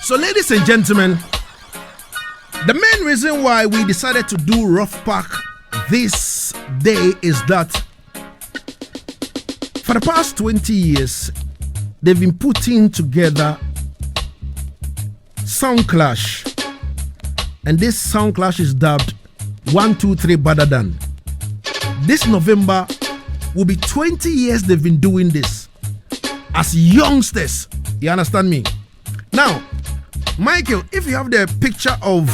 So, ladies and gentlemen, the main reason why we decided to do Ruff Pack this day is that for the past 20 years, they've been putting together Sound Clash. And this Sound Clash is dubbed 123 Baddadan. This November will be 20 years they've been doing this as youngsters. You understand me? Now, Michael, if you have the picture of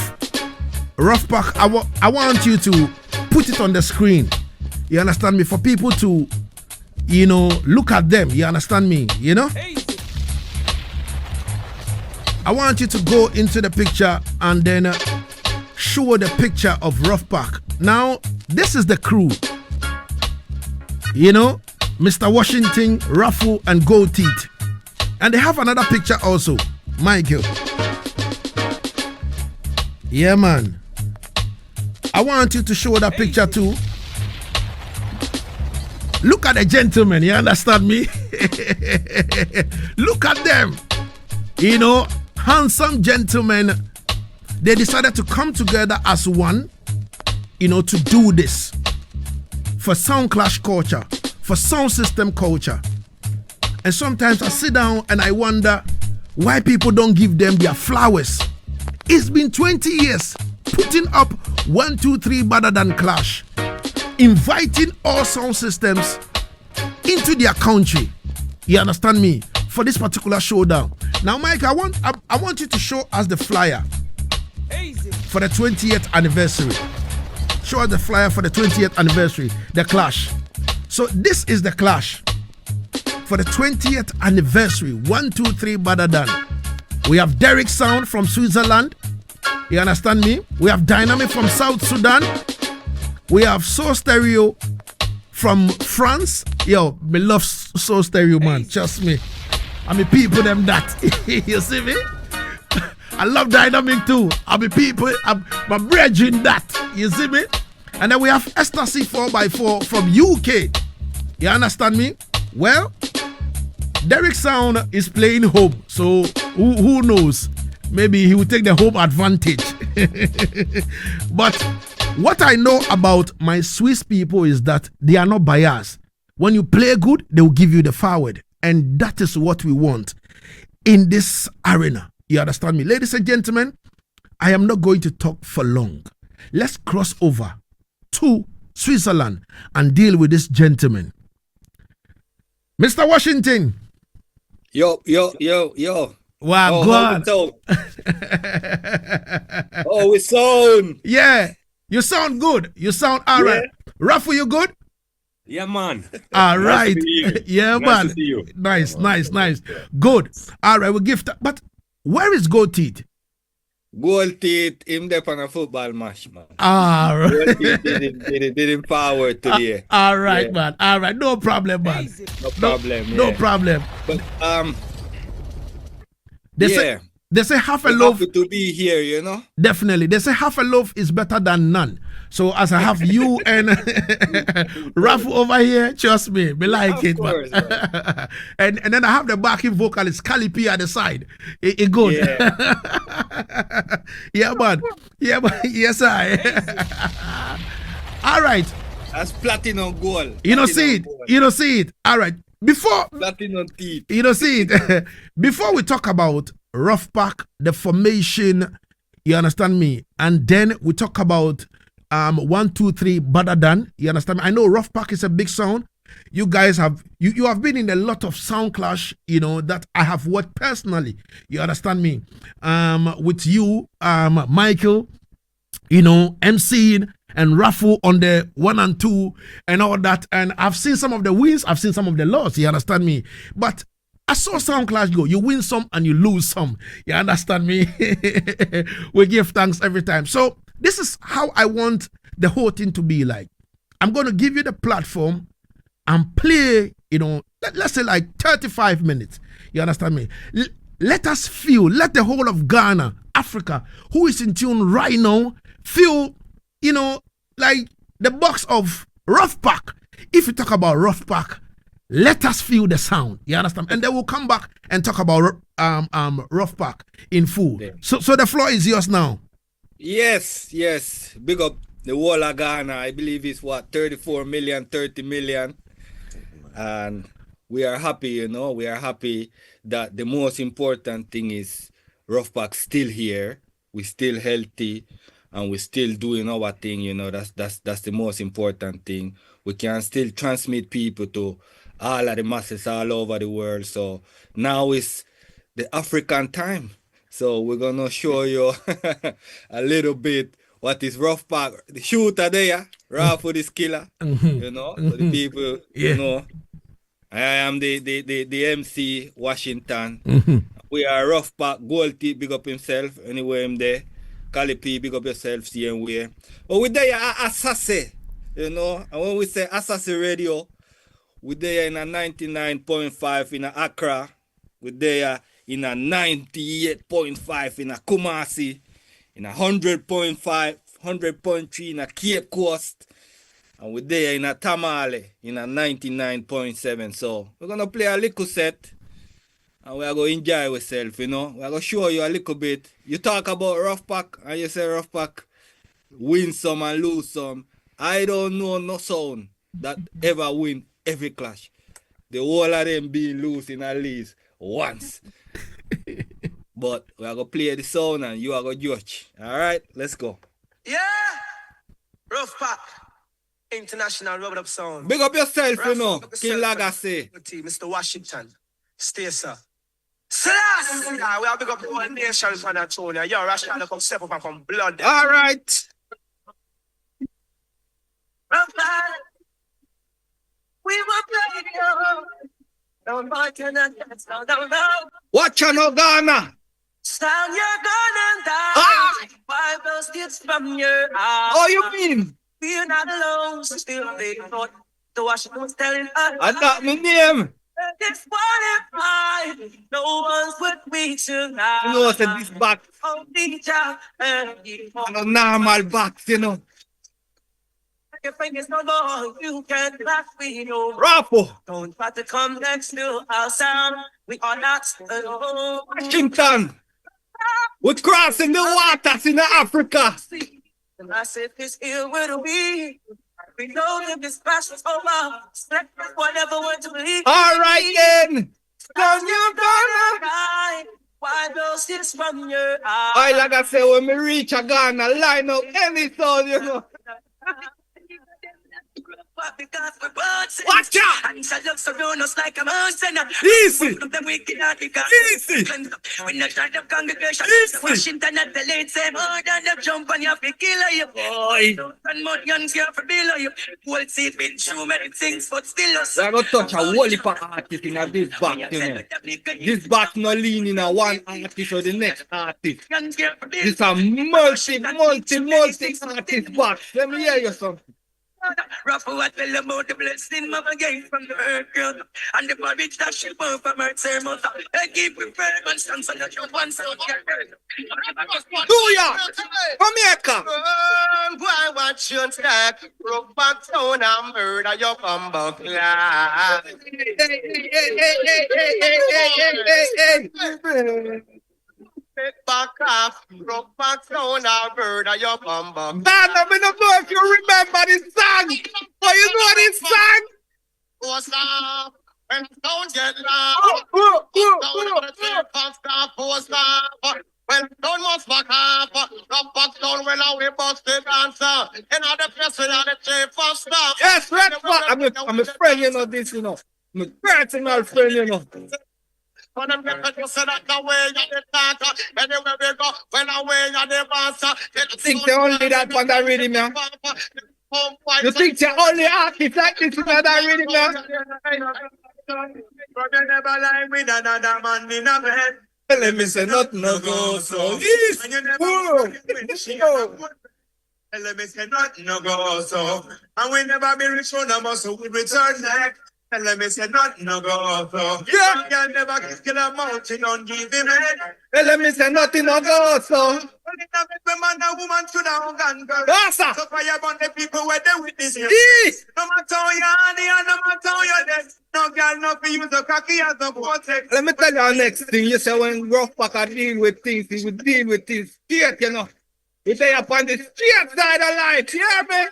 Ruff Pack, I want you to put it on the screen. You understand me? For people to, look at them. You understand me? I want you to go into the picture and then show the picture of Ruff Pack. Now, this is the crew. Mr. Washington, Ruffle, and Gold Teeth. And they have another picture also. Michael. Yeah, man. I want you to show that picture too. Look at the gentlemen, you understand me? Look at them. Handsome gentlemen. They decided to come together as one, to do this. For sound clash culture, for sound system culture. And sometimes I sit down and I wonder why people don't give them their flowers. It's been 20 years putting up 123 Baddadan Clash, inviting all sound systems into their country. You understand me? For this particular showdown. Now, Mike, I want you to show us the flyer for the 20th anniversary. Show us the flyer for the 20th anniversary, the Clash. So this is the Clash for the 20th anniversary, 123 Baddadan. We have Derek Sound from Switzerland. You understand me? We have Dynamic from South Sudan. We have Soul Stereo from France. Yo, me love Soul Stereo, man. Trust me. I mean, people them that. You see me? I love Dynamic too. I mean, people, my brethren that. You see me? And then we have Asaase 4x4 from UK. You understand me? Well, Derek Sound is playing home, so who knows? Maybe he will take the home advantage. But what I know about my Swiss people is that they are not biased. When you play good, they will give you the forward. And that is what we want in this arena. You understand me? Ladies and gentlemen, I am not going to talk for long. Let's cross over to Switzerland and deal with this gentleman. Mr. Washington. Yo. Wow, God. Oh, we sound. Yeah, you sound good. You sound all right. Ruff, you good? Yeah, man. All right. Yeah, nice man. To see you. Nice. Good. All right, we'll give that. But where is Gold Teeth? Gold Teeth, him there on a football match, man. All right. Gold Teeth didn't power today. All right, man. All right. No problem, man. No problem. No problem. But They say half a we're loaf happy to be here, Definitely. They say half a loaf is better than none. So as I have you and Ruff over here, trust me, we like it. Course, and then I have the backing vocalist, Calipi at the side. It good. Yeah, man. Yes, I. All right. That's platinum gold. You don't see it. All right. Before platinum teeth. You don't see it. Before we talk about Ruff Pack, the formation, you understand me, and then we talk about 123 Baddadan. You understand me? I know Ruff Pack is a big sound. You guys have you have been in a lot of sound clash, that I have worked personally. You understand me? With you, Michael, MCing and Ruffle on the 1 and 2 and all that. And I've seen some of the wins, I've seen some of the losses. You understand me? But I saw sound clash go. You win some and you lose some. You understand me? We give thanks every time. So this is how I want the whole thing to be like. I'm going to give you the platform and play, let's say like 35 minutes. You understand me? Let us feel, let the whole of Ghana, Africa, who is in tune right now, feel, like the box of Ruff Pack. If you talk about Ruff Pack, Let us feel the sound. You understand? And then we'll come back and talk about Ruff Pack in full. Yeah. So the floor is yours now. Yes. Big up the whole of Ghana. I believe it's 34 million, 30 million. And we are happy, you know. We are happy that the most important thing is Ruff Pack still here. We're still healthy and we're still doing our thing, you know. That's the most important thing. We can still transmit people to all of the masses all over the world. So now is the African time. So we're gonna show you a little bit what is Ruff Pack. The shooter there, Ruff for this killer. You know, so the people know. I am the MC Washington. We are Ruff Pack, Gold Teeth, big up himself. Anyway, I'm there. Cali P, big up yourself, same way. But we there at Asaase, you know. And when we say Asaase Radio, we there in a 99.5 in a Accra. We there in a 98.5 in a Kumasi. In a 100.5, 100.3 in a Cape Coast. And we're there in a Tamale in a 99.7. So we're going to play a little set. And we're going to enjoy ourselves, you know. We're going to show you a little bit. You talk about Ruff Pack and you say Ruff Pack win some and lose some. I don't know no sound that ever win every clash. The whole of them being loose in at least once. But we're going to play the sound and you are going to judge. All right, let's go. Yeah! Ruff Pack. International rub up sound. Big up yourself, Ruff, you know. big up King yourself. Lagazee. Mr. Washington. Stay, sir. Slash! We are big up the whole nation for that tone. Yo, Rush trying to come step up and come blood. All right. Ruff Pack. We will play you. Don't bite your neck. Don't. Watch out, no Ghana. Sound you're gonna die. Ah! Bible steps from your eyes. Oh, you mean? We're not alone, so still they thought the Washington was telling us. I got my name. Disqualified. No one's with me tonight. You know, I said this back. Oh, DJ, I know normal backs, you know. your fingers no more. You can't back me no. Raffo. Don't try to come next to our sound. We are not alone. Washington. We're crossing the waters in Africa. The massive is here with we. We know that this passion's over. Select whatever word to believe. All right, then. Cause you're gonna die. Why those tears from your eyes? I like I say, when we reach a Ghana, line up any sound, you know. Watch out! And shall look surround us like a mountain. Easy. Easy. When the start of congregation, Easy. Washington at the late say more than the jump on your killer you. Boy. And more young girl for below you. Whole seat been through many things, but still us. We're going to touch a whole heap of artists in this back, you know. This back not leaning on one artist or the next artist. Young girl for below. It's a multi artist back. Let me hear you something. Ruff, what will about the blessing of a game from the earth, girl? And the marriage that she born from her sermon. I keep prepared and stand so that you want so Do ya? Jamaica. Why watch your stack? Broke back down and murder your bumbo class. Back off, broke back down and murder your bumbo. Dan, I don't know if you remember this song. But you know this song? What's up? When don't get loud. When don't must back up. Drop back down when we bust the dancer. And all the place without the chief of staff. Yes, Red Fox. I'm a friend, you know, this, you know. I'm a personal friend, you know. For them get you say that the way you the talker. Anywhere we go, when away you the master. You think they only that one that rhythm, yeah? You think they only artists like this in that rhythm, yeah? But you never lie with another man in a bed. Let me say nothing no go so. And you never let me say nothing no go so. And we never be rich on a muscle, we return neck. And let me say nothing no go so. Yeah. Y'all never kill a mountain on give him head. Hey, let me say nothing no go so. Well, it a make the man and woman should have gun girl. Asa. So fire burn the people where they witness you. Yee. No matter how you honey and no matter how you dead. No girl no fi use a cocky as a vortex. Let me tell you our next thing. You say when Ruff Packer deal with things, he will deal with things straight, you know. He say upon the straight side of life, you hear me?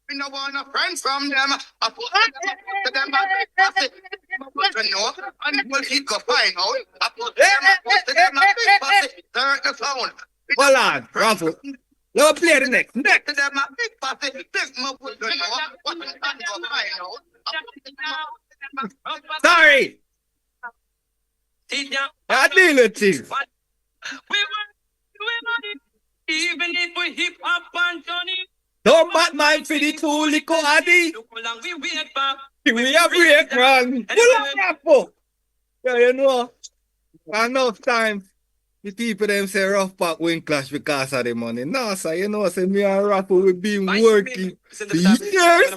We no want no friends from them. I put to them I say, you know, and will he go find out. I put to them turn the phone. Hold on, Ruffle. Let's play the next. Next. To them a big party, big mo put you know, what and go find out. Sorry. I deal with things. We want money, even if we hip hop and Johnny. Don't bad mind for the two liquor addy. Look how long we wait for. We a break, man. Pull up that for. Yeah, you know. Enough time. The people them say Ruff Pack win clash because of the money. No, sir, you know, say me and Ruff we been working for years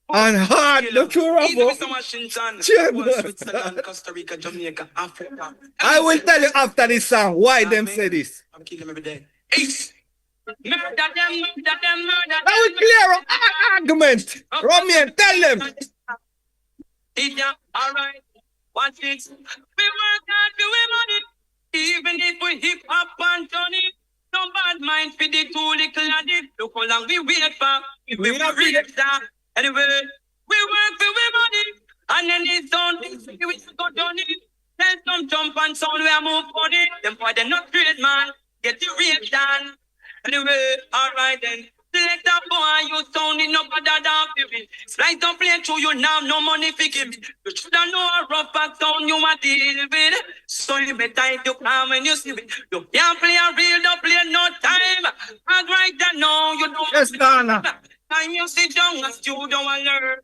and hard. Look to Ruff. Washington, Cheers. Switzerland, Costa Rica, Jamaica, Africa. I will tell you after this song why them say this. I'm killing them every day. Ace. Murder them, murder them, murder I will clear up argument. Romian, tell them. them. All right. Watch it. We work hard to win money. Even if we hip hop and Johnny. No bad mind for the two little addict. Look how long we wait for. We reach that. Anyway, we work for we money. And then it's done. We go done it. Then some jump and sound we are move for it. Them boy they not great man. Get the rate done. Anyway, alright then. Select a boy, you sounding no Baddadan for me. Slice don't play through you now, no money for give me. You shoulda know a rough back sound you a deal with. So you better if you come when you see it. You can't play a real, don't play no time. And right then now, you don't. Yes, Ghana. Time you sit down and you don't want to learn.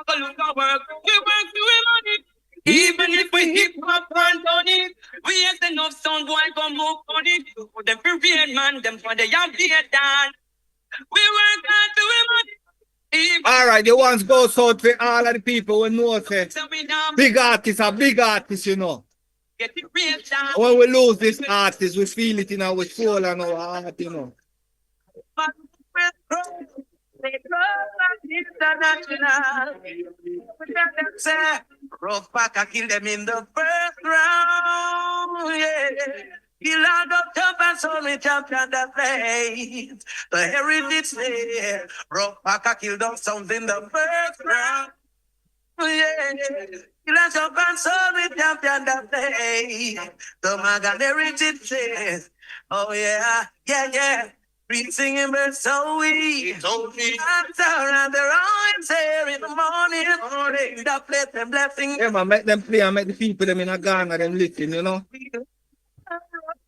Go look at work. We work to win money. Even if we hip hop and on it, we have enough sound boy come move on it. For them for real man, them for the young done. We work hard to win money. Even All right, the ones goes out for all of the people who know say so we now big artists are big artists, you know. get the real done. When we lose this artist, we feel it in our soul and our heart, you know. But they grow like international. Ruff Packer kill them in the first round. Yeah. He locked up top and saw me champion that place. The heritage there. Ruff Packer killed them sounds in the first round. Yeah. He locked up and saw me champion that place. The Magan heritage says. Oh yeah, yeah, yeah. Read singing birds so we I'm around their eyes here in the morning. The blessing, blessing. Yeah, man, make them play and make the people them in a Ghana them listen, you know.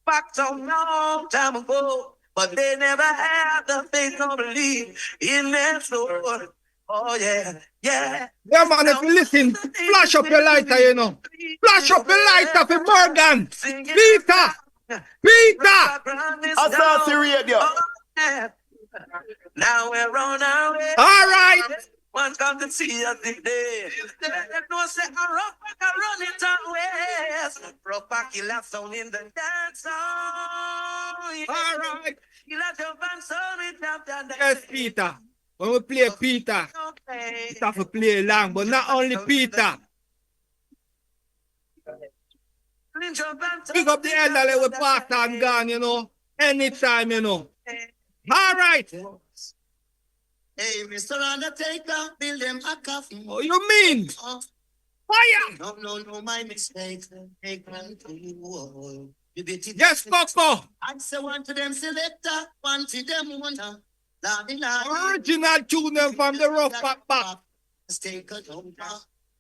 Back so long time ago, but they never had the faith or belief in their soul. Oh yeah, yeah. Yeah, man, if you listen, flash up your lighter, you know. Flash up your lighter for Morgan. Peter! Asaase radio. Now we're on our way. All right. One come to see us today. Let no say a Ruff Packer run it on west. Ruff Packer left sound in the dance song. All right. He left your band sound with champion. Yes, Peter. When we play Peter, we have to play long, but not only Peter. Pick up the elderly with Pastor and gone, you know. Anytime, you know. All right. Hey, Mr. Undertaker, build them a coffin. What you mean? Fire! No, my mistake. Take one to you. You did it. Yes, Coco. I say one to them selector, one to them wonder. Original tune them from the Ruff Packer. Take a number,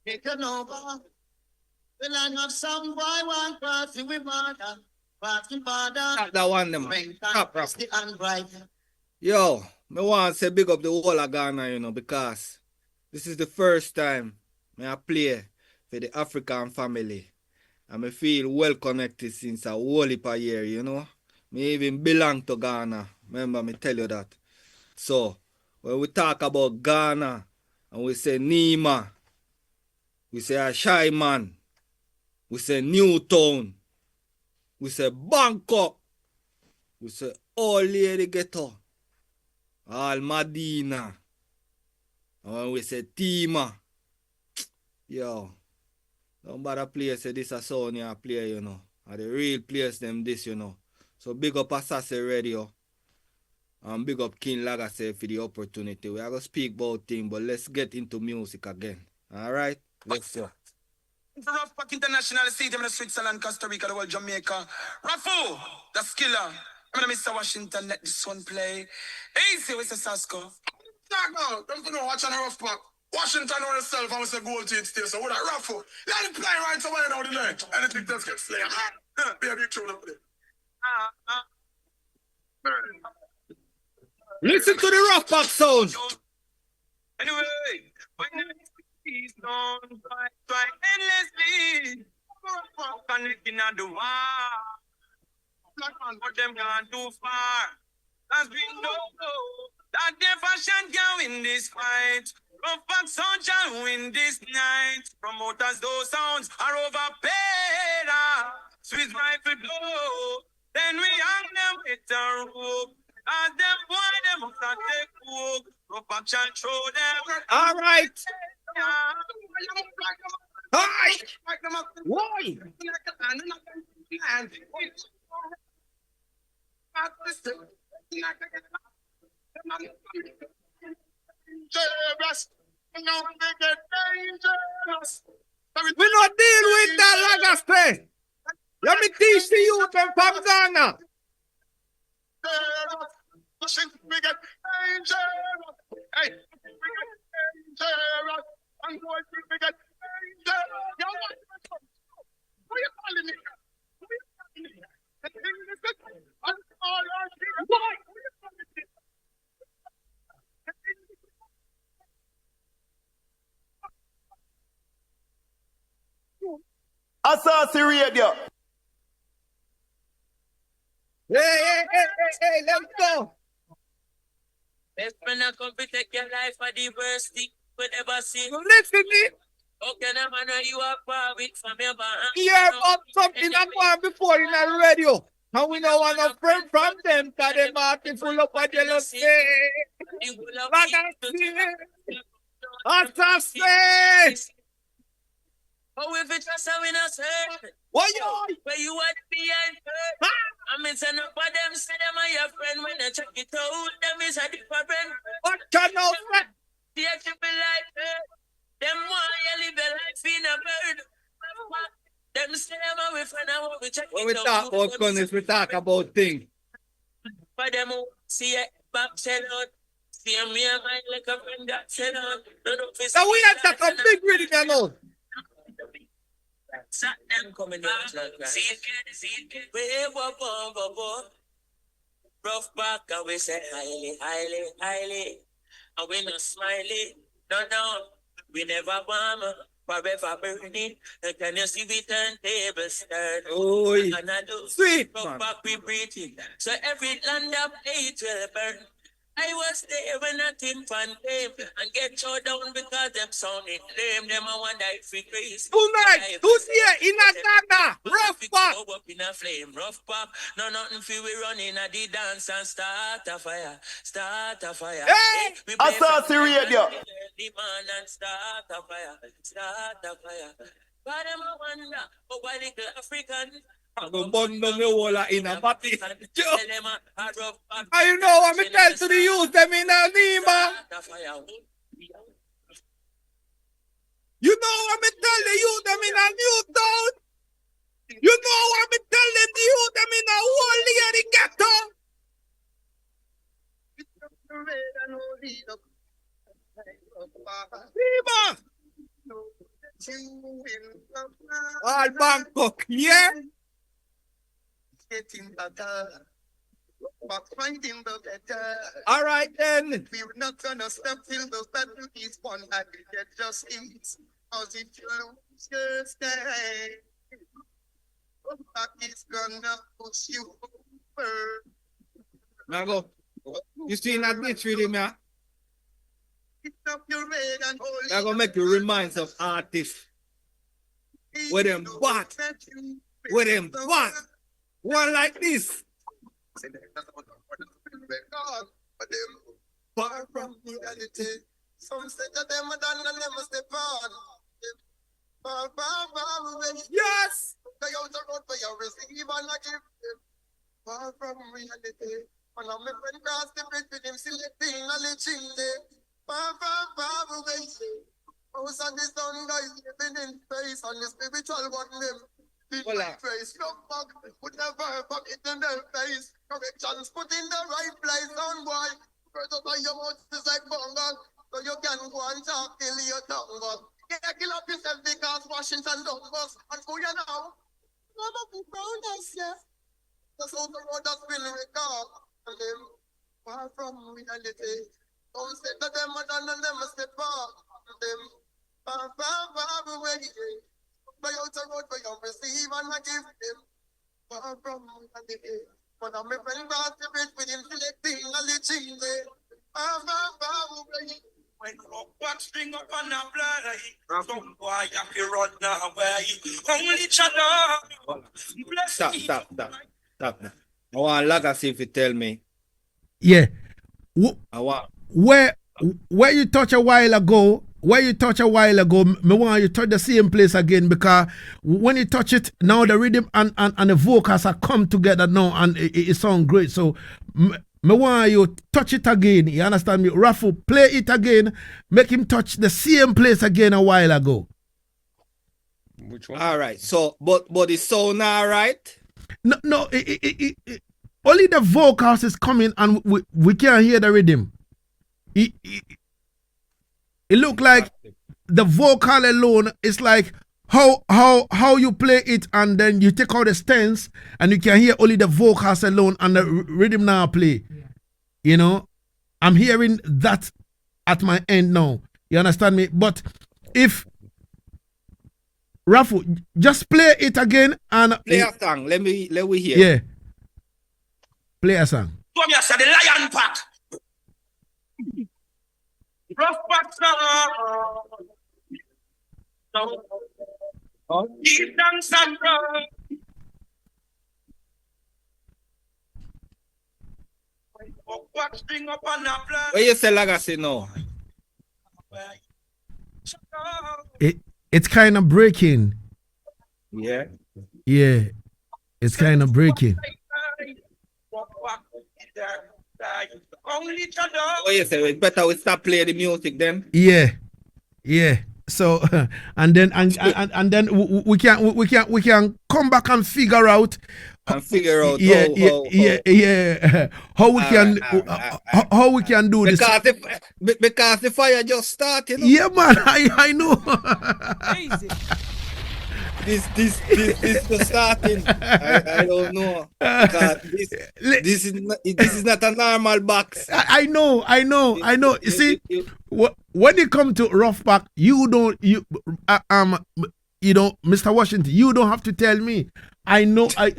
take a number. Well, I have some boy one party with mother, party father. Not that one, them. Stop, Ruff. The unbright. Yo, I want to say big up the whole of Ghana, you know, because this is the first time I play for the African family. And I feel well connected since a whole heap of year, you know. Me even belong to Ghana. Remember me tell you that. So, when we talk about Ghana, And we say Nima. We say Ashai Man. We say Newtown. We say Bangkok. We say All Lady Ghetto. All Medina. And when we say Tima. Yo. Don't bother play say this a sound you play, you know. And the real players them this, you know. So big up Asaase Radio. And big up King Lagazee for the opportunity. We are going to speak about things, but let's get into music again. Alright? Let's go. Ruff back international city, I'm in Switzerland, Costa Rica, the world Jamaica. Ruffu, the skiller. I'm gonna Mr. Washington, let this one play. Easy with the Sasko. No, don't know watch on a Ruff pack. Washington on yourself, I was a goal to it still, so what a Ruffu. Let him play right somewhere now the night. Anything that's get slayed. Be a big tune up there. Listen to the Ruff Pop sound. Anyway, when he's on try endlessly, connecting at the wall. Black man, but them gone too far. As we know that their fashion can win this fight. Ruff Pack sound shall win this night. Promoters, those sounds are overpaid. Swiss rifle blow. Then we hang them with a rope. As them boy, them must not take coke. Ruff Pack shall throw them. Alright. Hi. Why? We not deal with that Lagazee. Let me teach the youth them from Ghana. Asaase Radio. Hey, let's go. Best friend I come to take your life for the worst thing we ever seen. Listen me. Okay, now man, you are far with from your band. Hear about something that gone before in the radio. And we don't want no friend from them, because they market full up of jealousy. Asaase. Oh, if it's just how we not hurt. What you? Where you want to be and hurt. I mean, send up for them, say them are your friend. When they check it out, them is a different. What can no friend? The actual life hurt. Them want you live your life in a bird. Them say them are with friend, and we check When we it out. talk about guns, we talk about things. For them who see it back, sell out. See me and mine like a friend that sell out. So we have to come big with it, you know. Sat them coming out. See it, we Ruff Pack, and we say highly. And we not smiley. No. We never warm. Forever burning. And can you see we turn tables turn? Oh, And I do. sweet, Ruff man. Pack, we breathing. So every land of hate will burn. I was there when I came from them and get shot down because them sounding lame. Them I wonder if we crazy. Tonight, who's here in Ghana? Ruff Pack. Go up in a flame, Ruff Pack. No nothing for we running at the dance and start a fire. Hey! We play Asaase for Radio. the man and start a fire. But them I wonder, oh why little African. I go burn down the wall in a party. Tell them a Ruff Pack. And you know what me tell to the youth them in a Nima? You know what me tell the youth them in a Newtown? You know what me tell the youth them in a whole lady ghetto? Nima! All Bangkok, yeah? Getting better, but finding the better. All right then. We're not gonna stop till the battle is won and we get justice. Cause if you lose your stay, back is gonna push you over. Now go. You see that bitch with him, yeah? I'm gonna make you remind of artists. With them what? With them what? One like this. Far from reality. Some say that them are done and them step on. Far away. Yes. They out the road for your receive and I give them. Far from reality. And I'm my friend cross the bridge with him selecting a little day. Far away. House and the sun guys living in space and the spiritual one them. Hola. Face look back, would never pocket in their face. Corrections put in the right place on boy. First of all, your mouth is like bungle, so you can go and talk till your tongue bust. Yeah, kill up yourself because Washington don't bust. And who you know? I'm a big brown ass, yeah. That's how the road has been recalled. And them far from reality. Don't say that them are done and them step up. And them far away. By out the road for you receive and I give them. Far from reality. But I'm a friend cross the bridge with him selecting a little day. Far away. When rock string up on a fly, some boy have to run away. Only each other. Bless Stop. me. Stop. I want Lagazee if you tell me. Yeah. I want. Where you touch a while ago, me want you touch the same place again, because when you touch it, now the rhythm and the vocals are come together now and it sounds great. So me want you touch it again. You understand me? Ruff, play it again. Make him touch the same place again a while ago. Which one? All right. So, but the sound all right. No, only the vocals is coming and we can't hear the rhythm. It look like the vocal alone is like how you play it, and then you take out the stance and you can hear only the vocals alone and the rhythm now play. Yeah. You know, I'm hearing that at my end now. You understand me? But if Ruff, just play it again and Play a song. Let we hear. Yeah. Play a song. Come here, sir, the lion pack. Rough pack, sir. Deep down some road. What string up on a fly? What you say, Lagazee now? It's kind of breaking. Yeah. Yeah. It's kind of breaking. What you say? It's better we stop playing the music then. Yeah. So and then we can come back and figure out. How we can do this. Because the fire just started. Yeah, man, I know. This just starting. I don't know. Because this is not a normal box. I know. You see, when it comes to Ruff Pack, Mr. Washington, you don't have to tell me. I know. I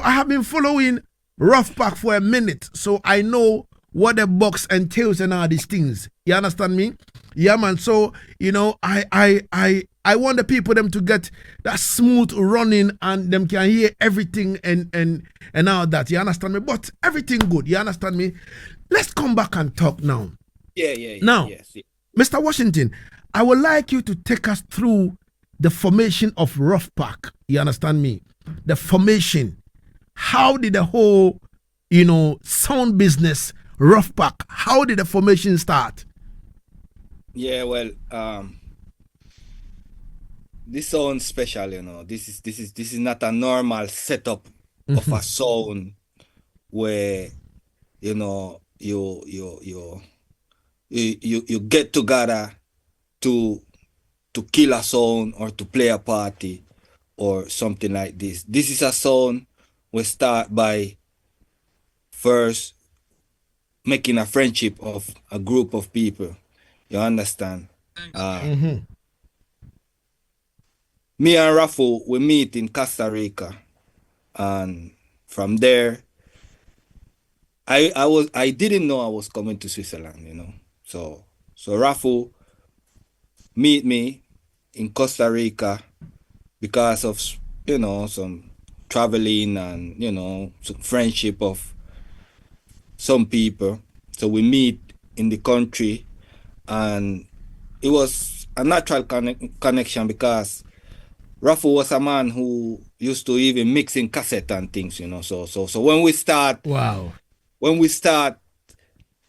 have been following Ruff Pack for a minute, so I know what the box entails and all these things. You understand me? Yeah, man. So I want the people them to get that smooth running and them can hear everything and all that. You understand me? But everything good. You understand me? Let's come back and talk now. Yeah. Now, yes. Mr. Washington, I would like you to take us through the formation of Ruff Pack. You understand me? The formation. How did the whole, sound business, Ruff Pack, how did the formation start? Yeah, well, this sounds special, This is not a normal setup of a sound where, you get together to kill a sound or to play a party or something like this. This is a sound we start by first making a friendship of a group of people. You understand? Me and Ruff, we meet in Costa Rica, and from there, I didn't know I was coming to Switzerland, So So Raffle meet me in Costa Rica because of some traveling and some friendship of some people. So we meet in the country, and it was a natural connection because Ruffle was a man who used to even mix in cassette and things. So Wow. when we start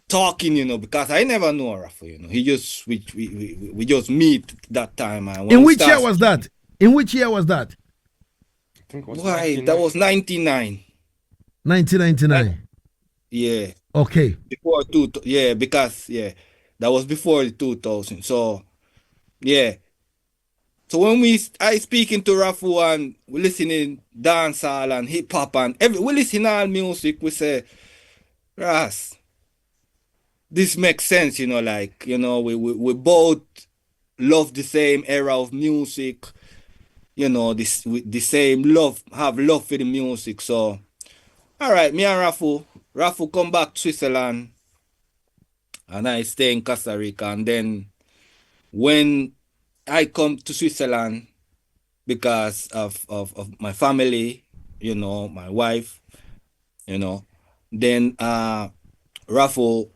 talking, because I never know Ruffle. He just we just meet that time, and when In we which year start, was that? In which year was that? I think it was why that was 99. 1999. Yeah, Okay. before because that was before the 2000. So yeah. So when I speaking to Rafu and we listening dancehall and hip hop and we listen all music, we say, Ras, this makes sense, we both love the same era of music, the same have love for the music. So all right, me and Rafu come back to Switzerland and I stay in Costa Rica, and then when I come to Switzerland because of my family, my wife, then Raffle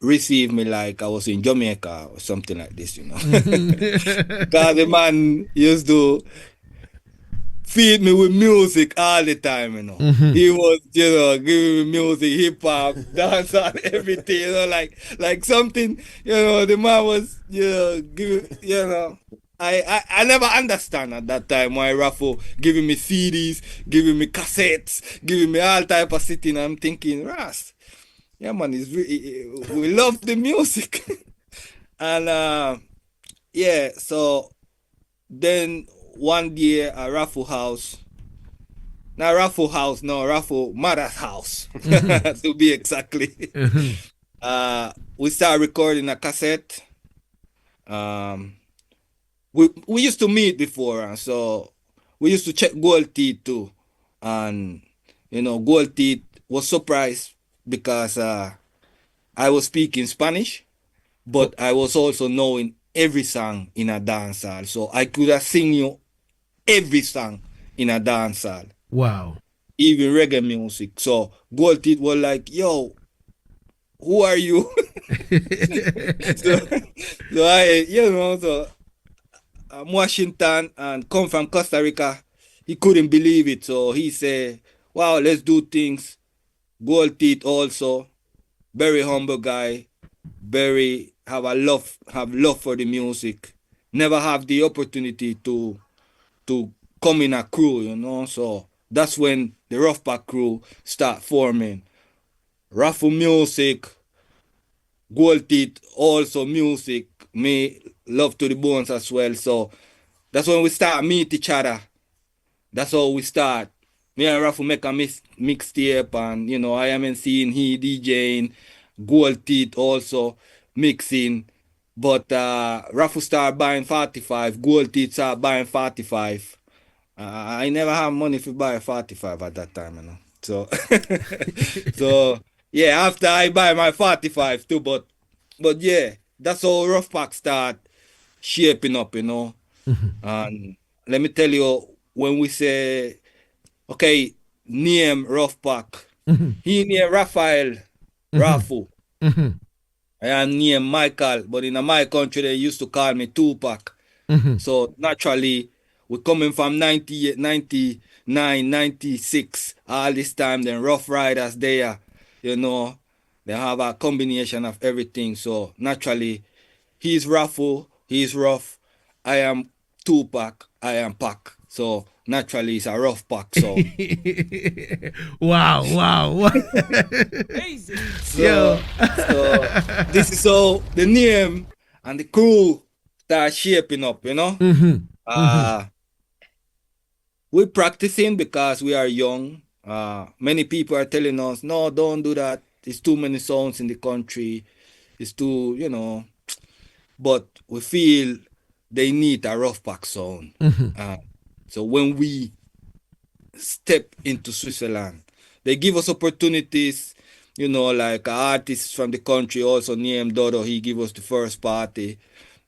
received me like I was in Jamaica or something like this, because the man used to feed me with music all the time, He was, giving me music, hip hop, dance and everything, like something, the man was, giving, I never understand at that time why Raffo giving me CDs, giving me cassettes, giving me all type of sitting. I'm thinking, Ras, yeah man, we love the music. And yeah, so then one day at Raffle House, not Raffle House, no, Raffle Mother's house, to be exactly. We started recording a cassette. We used to meet before, and so we used to check Gold Teeth too. And Gold Teeth was surprised because I was speaking Spanish, but I was also knowing every song in a dance hall. So I could have sing you every song in a dance hall, Wow. even reggae music. So Gold Teeth was like, yo, who are you? so, so so I'm Washington and come from Costa Rica. He couldn't believe it, so he said, "Wow, let's do things." Gold teeth also, very humble guy, very have love for the music. Never have the opportunity to come in a crew, So that's when the Rough Pack crew start forming. Raffle music, Gold teeth also music. Me love to the bones as well, so that's when we start meet each other. That's how we start. Me and Rafu make a mixtape, and I am seeing he DJing, Gold Teeth also mixing. But Rafu start buying 45, Gold Teeth start buying 45. I never have money to buy a 45 at that time, So, so yeah, after I buy my 45 too, but yeah, that's how Rough Pack start shaping up, And let me tell you, when we say, okay, name Rough Pack, he named Raphael, Rafu. I am named Michael, but in my country they used to call me Tupac. So naturally, we're coming from 98, 99, 96, all this time, then Rough Riders there, they have a combination of everything. So naturally, he's Rafu, he's Rough, I am Tupac, I am Pac. So naturally, it's a Rough Pack. So, wow. so, so this is how the name and the crew start shaping up, Uh, we're practicing because we are young. Many people are telling us, no, don't do that. There's too many songs in the country. It's too, But we feel they need a Rough Pack sound. So when we step into Switzerland, they give us opportunities, you know, like an artist from the country also named Dodo. He gave us the first party,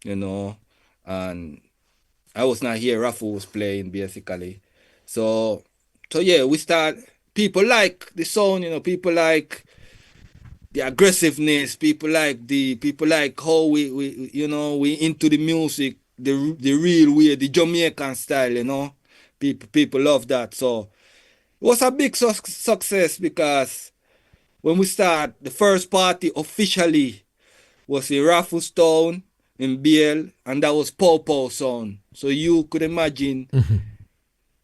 you know, and I was not here. Rafu was playing basically. So yeah, we start. People like the sound, you know. People like the aggressiveness. People like how we you know, we into the music, the real way, the Jamaican style, you know. People love that. So it was a big success because when we start, the first party officially was in Rafflestown in BL, and that was Pow Pow sound. So you could imagine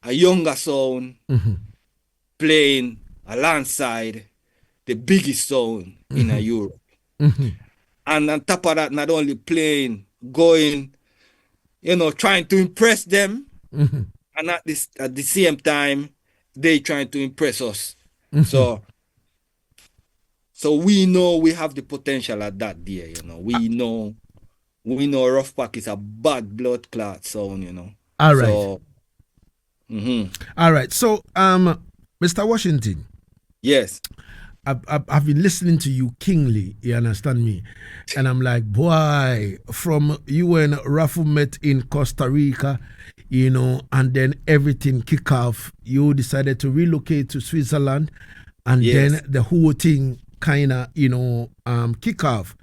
a younger sound playing alongside the biggest sound in Europe. And on top of that, not only playing, going, you know, trying to impress them, and at the same time, they trying to impress us. So we know we have the potential at that day, you know. We know Rough Pack is a bad blood clot sound, you know. All right. So, all right. So, Mr. Washington. Yes. I've been listening to you kingly, you understand me? And I'm like, boy, from you and Rafu met in Costa Rica, you know, and then everything kick off. You decided to relocate to Switzerland, and then the whole thing kind of, you know, kick off.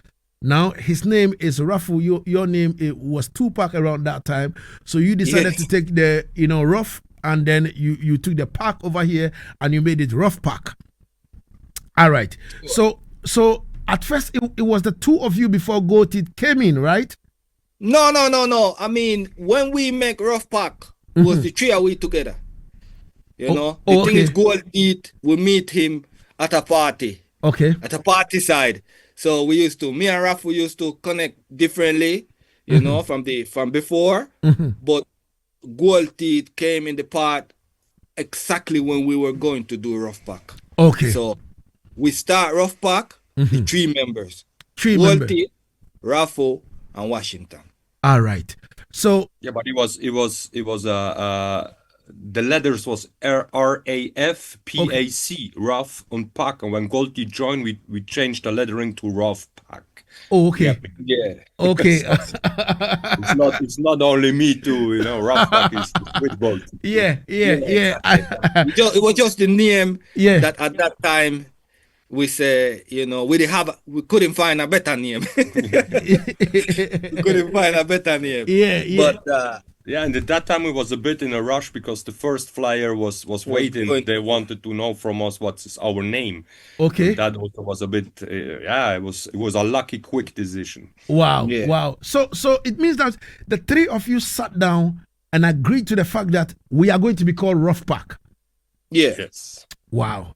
Now his name is Rafu. Your name, it was Tupac around that time, so you decided to take the, you know, Ruff, and then you took the pack over here and you made it Rough Pack. All right. So at first it was the two of you before Goated came in, right? No. I mean, when we make Rough Pack, it was the three of we together. You know, the thing is, Goated, we meet him at a party. Okay. At a party side. So me and Rafu used to connect differently, you know, from before. But Gold Teeth came in the part exactly when we were going to do Rough Pack. Okay. So we start Rough Pack, the three members. Gold Teeth, Rafu, and Washington. All right. So yeah, but it was the letters was RAFPAC, Ruff and Pack, and when Goldie joined, we changed the lettering to Rough Pack. Oh, okay. Yeah. Okay. it's not only me too, you know. Rough Pack is with Goldie. Yeah. It was just the name that at that time we say, you know, we couldn't find a better name. Yeah. But and at that time it was a bit in a rush because the first flyer was waiting. They wanted to know from us what's our name. Okay. And that also was a bit, it was a lucky, quick decision. Wow. So it means that the three of you sat down and agreed to the fact that we are going to be called Rough Pack. Yeah. Yes. Wow.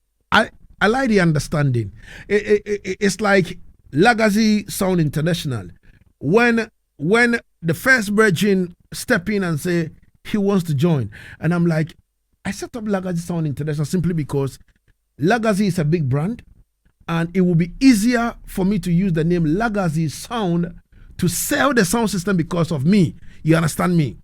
I like the understanding. It's like Lagazee Sound International. When the first virgin step in and say he wants to join, and I'm like, I set up Lagazee Sound International simply because Lagazee is a big brand, and it will be easier for me to use the name Lagazee Sound to sell the sound system because of me. You understand me?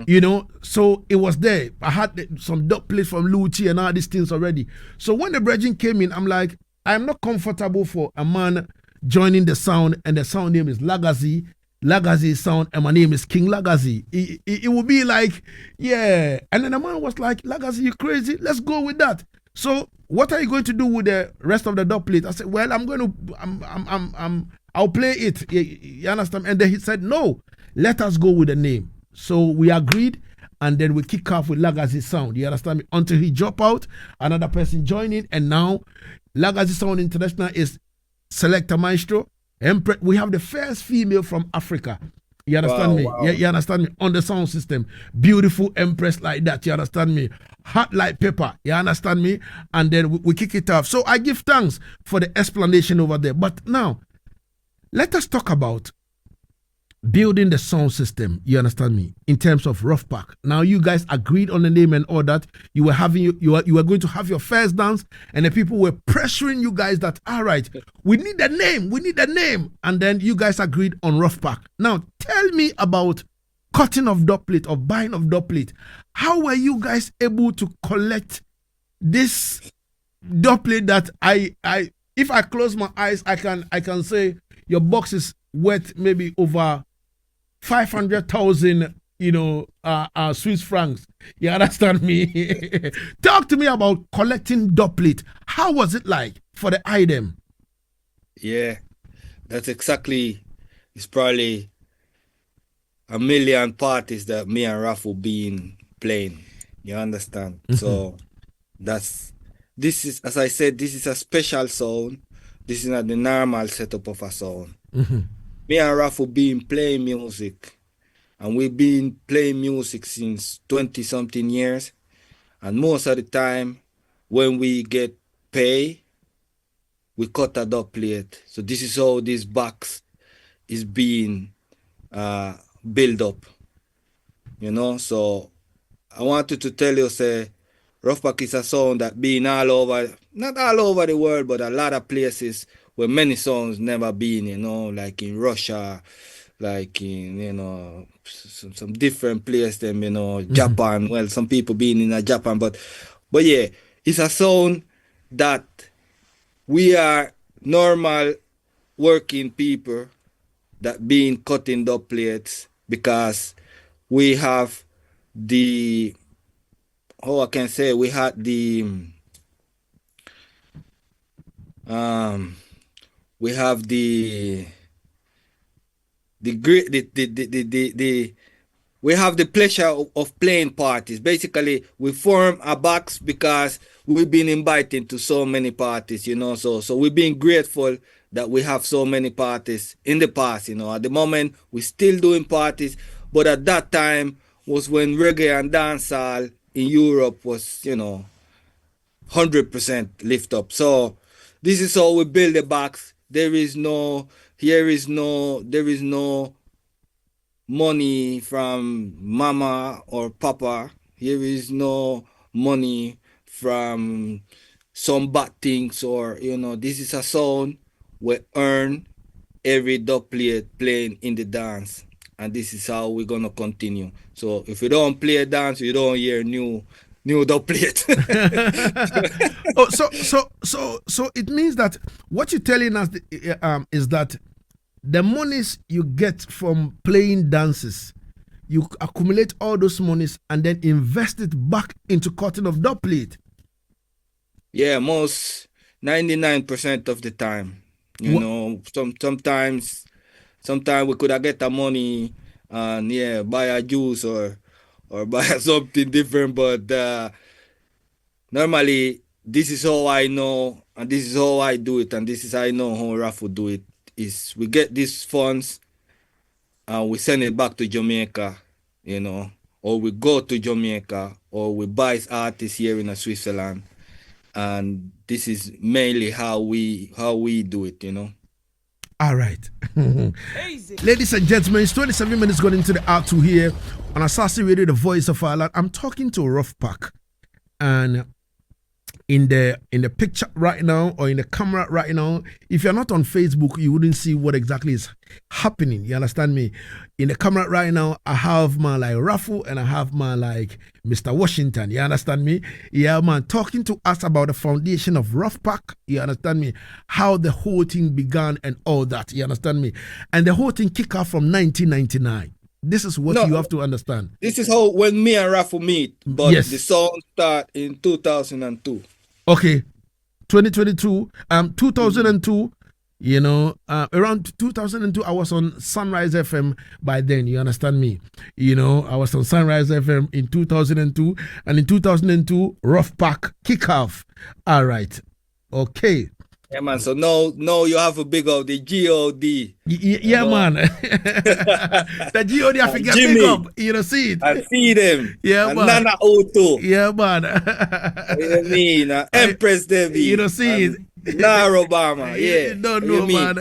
You know, so it was there. I had some dub plates from Lucci and all these things already. So when the brethren came in, I'm like, I'm not comfortable for a man joining the sound and the sound name is Lagazee Sound, and my name is King Lagazee. It would be like, yeah. And then the man was like, Lagazee, you crazy? Let's go with that. So what are you going to do with the rest of the dub plate? I said, well, I'll play it. You understand? And then he said, no, let us go with the name. So we agreed, and then we kick off with Lagazee Sound. You understand me? Until he drop out, another person join in, and now Lagazee Sound International is Selector Maestro. We have the first female from Africa. You understand me? Wow. Yeah, you understand me? On the sound system. Beautiful empress like that. You understand me? Hot like pepper. You understand me? And then we kick it off. So I give thanks for the explanation over there. But now, let us talk about building the sound system, you understand me, in terms of Rough Pack. Now you guys agreed on the name and all that. You were going to have your first dance, and the people were pressuring you guys that, all right, we need a name. And then you guys agreed on Rough Pack. Now tell me about cutting of dub plate, or buying of dub plate. How were you guys able to collect this dub plate that I if I close my eyes, I can say your box is worth maybe over 500,000, Swiss francs. You understand me? Talk to me about collecting dubplate. How was it like for the item? Yeah, that's exactly. It's probably a million parties that me and Ruff will be playing. You understand? So this is, as I said, this is a special sound. This is not the normal setup of a sound. Me and Ruff will be playing music, and we've been playing music since 20-something years. And most of the time, when we get pay, we cut a dub plate. So this is how this box is being built up. So I wanted to tell you, say, Ruff Pack is a sound that been all over, not all over the world, but a lot of places where many songs never been, like in Russia, like in, some different places, them, Japan. Well, some people been in Japan, but yeah, it's a sound that we are normal working people that been cutting dub plates because we have the, how I can say, we had the we have we have the pleasure of playing parties. Basically, we form a box because we've been invited to so many parties, so we've been grateful that we have so many parties in the past, At the moment, we're still doing parties, but at that time was when reggae and dancehall in Europe was, 100% lift up. So this is how we build the box. There is no money from mama or papa. Here is no money from some bad things, or this is a sound we earn every dub plate playing in the dance, and this is how we're gonna continue. So if you don't play a dance, you don't hear new dub plate. Oh, so it means that what you're telling us is that the monies you get from playing dances, you accumulate all those monies and then invest it back into cutting of dub plate. Yeah, most 99% of the time. Sometimes we could have get the money and buy a juice or buy something different, but normally this is how I know, and this is how I do it, and this is how I know how Ruff will do it. Is we get these funds and we send it back to Jamaica, or we go to Jamaica, or we buy artists here in Switzerland, and this is mainly how we do it, All right. Ladies and gentlemen, it's 27 minutes going into the R2 here on Asaase Radio, the voice of our land. I'm talking to Ruff Pack, and in the picture right now, or in the camera right now, if you're not on Facebook, you wouldn't see what exactly is happening. You understand me? In the camera right now, I have my like Ruffle and I have my like Mr. Washington. You understand me? Yeah, man, talking to us about the foundation of Ruff Pack. You understand me? How the whole thing began and all that. You understand me? And the whole thing kicked off from 1999. This is what you have to understand. This is how when me and Ruffle meet, but yes, the song start in 2002. Okay, 2022, 2002, around 2002, I was on Sunrise FM by then, you understand me? I was on Sunrise FM in 2002, and in 2002, Ruff Pack kickoff. All right, okay. Yeah, man, so now you have a big of the G.O.D. Yeah, man. The G.O.D. I forget big up, see it. I see them. Yeah, and man. Nana Auto. Yeah, man. You mean? Empress Debbie. You see it. Nar Obama, yeah. You don't know, man.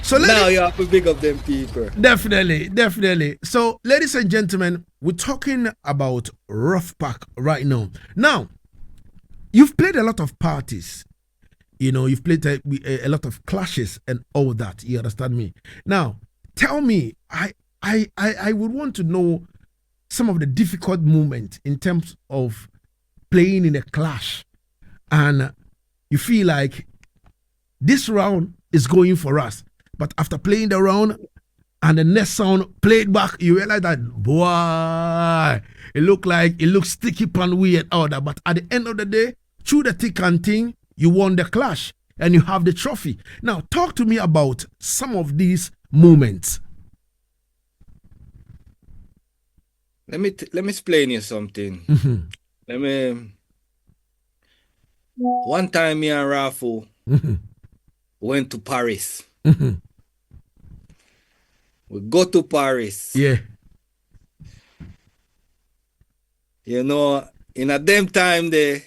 So now you have to big up them people. Definitely. So, ladies and gentlemen, we're talking about Ruff Pack right now. Now, you've played a lot of parties. You've played a lot of clashes and all that. You understand me? Now, tell me, I would want to know some of the difficult moments in terms of playing in a clash and you feel like this round is going for us. But after playing the round and the next sound played back, you realize that, boy, it looks sticky pan weird all that. But at the end of the day, through the thick and thin, you won the clash and you have the trophy. Now, talk to me about some of these moments. Let me explain you something. One time me and Rafu went to Paris. We go to Paris. Yeah. You know, in a them time there,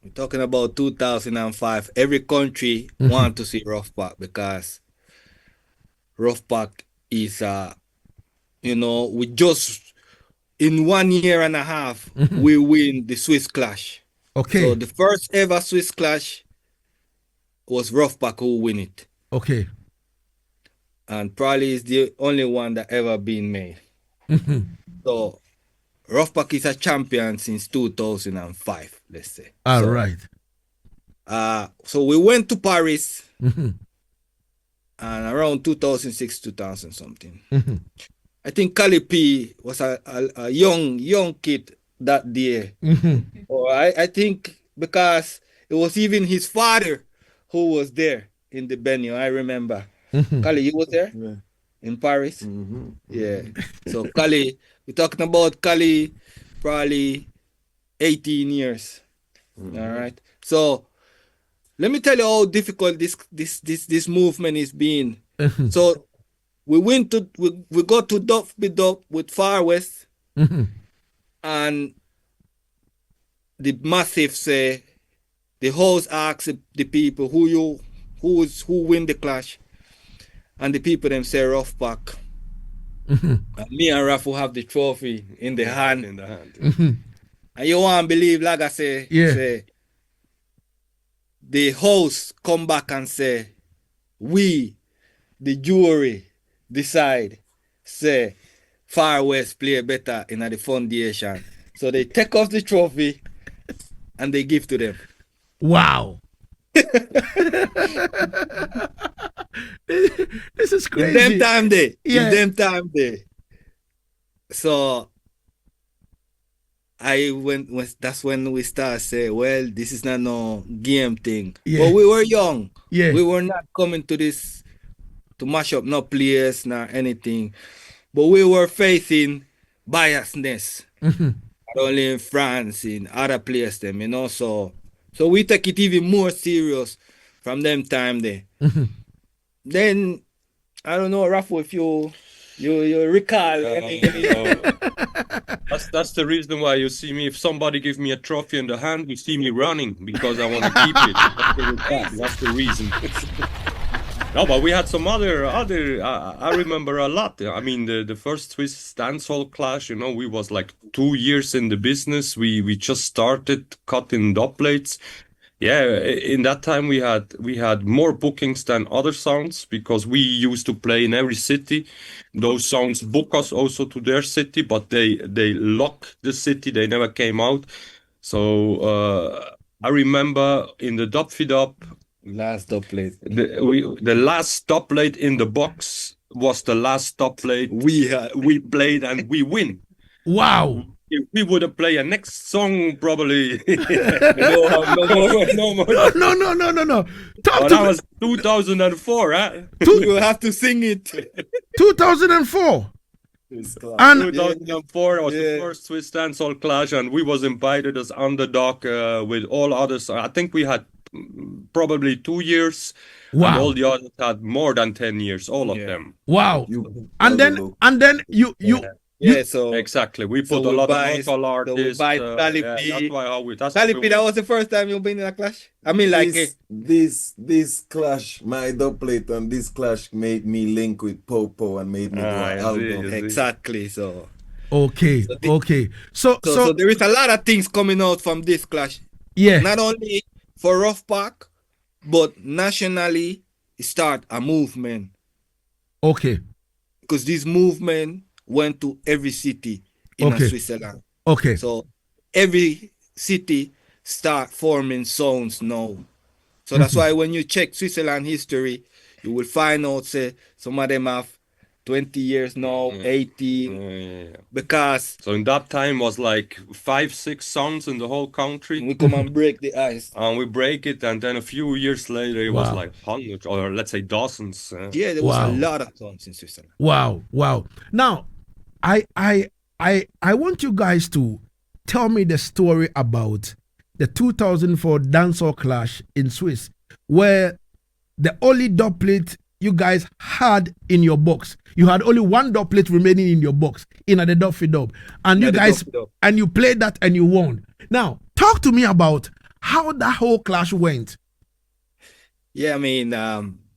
we're talking about 2005, every country want to see Ruff because Ruff is you know, we just in 1 year and a half we win the Swiss Clash. Okay. So the first ever Swiss Clash was Ruff who win it. Okay. And probably is the only one that ever been made. So Ruff is a champion since 2005, let's say. All right. So we went to Paris and around 2006, 2000 something. I think Kali P was a young kid that day. Or I think because it was even his father who was there in the venue. I remember. Kali, you was there? Yeah. In Paris? Yeah. So Kali, we're talking about Kali probably 18 years. All right. So let me tell you how difficult this movement is being. So we go to Duff with Far West, and the massive say the host asks the people who win the clash, and the people them say Ruff Pack. And me and Ruff will have the trophy in the hand. And you won't believe Lagazee say the host come back and say, we, the jury, decide, say, Far West play better in the foundation. So they take off the trophy and they give to them. Wow. This is crazy. In them time day. Yeah. In them time day. So that's when we start say, well, this is not no game thing. Yeah. But we were young. Yeah. We were not coming to this to mash up no players, nor anything. But we were facing biasness. Not only in France, in other places, them, you know. So we take it even more serious from them time there. Then I don't know, Rafa, if you recall That's the reason why you see me. If somebody give me a trophy in the hand, you see me running because I want to keep it. That's the reason. No, but we had some other. I remember a lot. I mean, the first Swiss dancehall clash. You know, we was like 2 years in the business. We just started cutting dub plates. Yeah, in that time we had more bookings than other sounds because we used to play in every city. Those sounds book us also to their city, but they lock the city. They never came out. So I remember in the dub feed up. last dub plate. The last dub plate in the box was the last dub plate we played and we win. Wow. If we would have played a next song, probably no more. No. That was 2004, huh? We will have to sing it. 2004. And 2004 was the first Swiss dancehall clash, and we was invited as underdog with all others. I think we had probably 2 years. Wow. And all the others had more than 10 years, all of them. Wow. And then you So exactly. We put a lot of local artists. That was the first time you've been in a clash? I mean, like this clash, my dub plate and this clash made me link with Popo and made me do an album. Exactly. So okay. So there is a lot of things coming out from this clash. Yeah. Not only for Ruff Park, but nationally start a movement. Okay. Because this movement went to every city in Switzerland. Okay. So every city start forming sounds now. So that's why when you check Switzerland history, you will find out say some of them have 20 years now, 18, Yeah. because So in that time was like 5-6 songs in the whole country. we come and break the ice. And we break it, and then a few years later, it was Wow. like hundreds, or let's say dozens. Yeah, there was Wow. a lot of songs in Switzerland. Wow. Now, I want you guys to tell me the story about the 2004 dancehall clash in Swiss, where the only dub plate you guys had in your box, you had only one dub plate remaining in your box in the Duffy Dub, and you guys and you played that and you won. Now, talk to me about how that whole clash went. Yeah, I mean,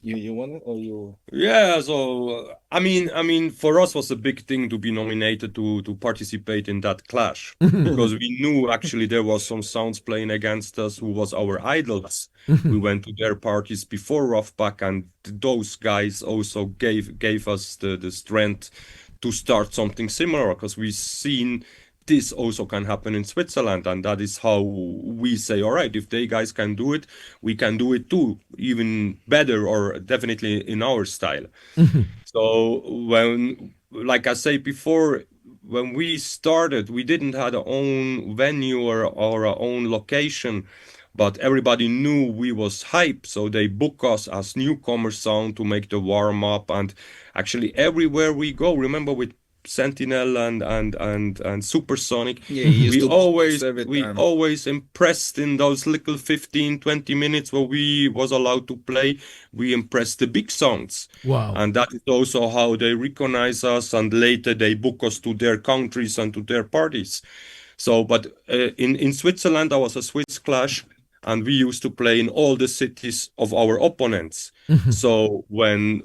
you want it or you? Yeah, so I mean, for us was a big thing to be nominated to participate in that clash because we knew actually there was some sounds playing against us who was our idols. We went to their parties before Ruff, and those guys also gave us the strength to start something similar because we seen this also can happen in Switzerland, and that is how we say, all right, if they guys can do it, we can do it too, even better or definitely in our style. So when, like I say before, when we started, we didn't have our own venue or our own location, but everybody knew we was hype, so they book us as newcomer sound to make the warm up, and actually everywhere we go, remember with Sentinel and Supersonic, Yeah, he used we to always every we time. always impressed in those little 15-20 minutes where we was allowed to play. We impressed the big sounds. Wow. And that is also how they recognize us, and later they book us to their countries and to their parties. So, but in Switzerland, there was a Swiss clash, and we used to play in all the cities of our opponents. So when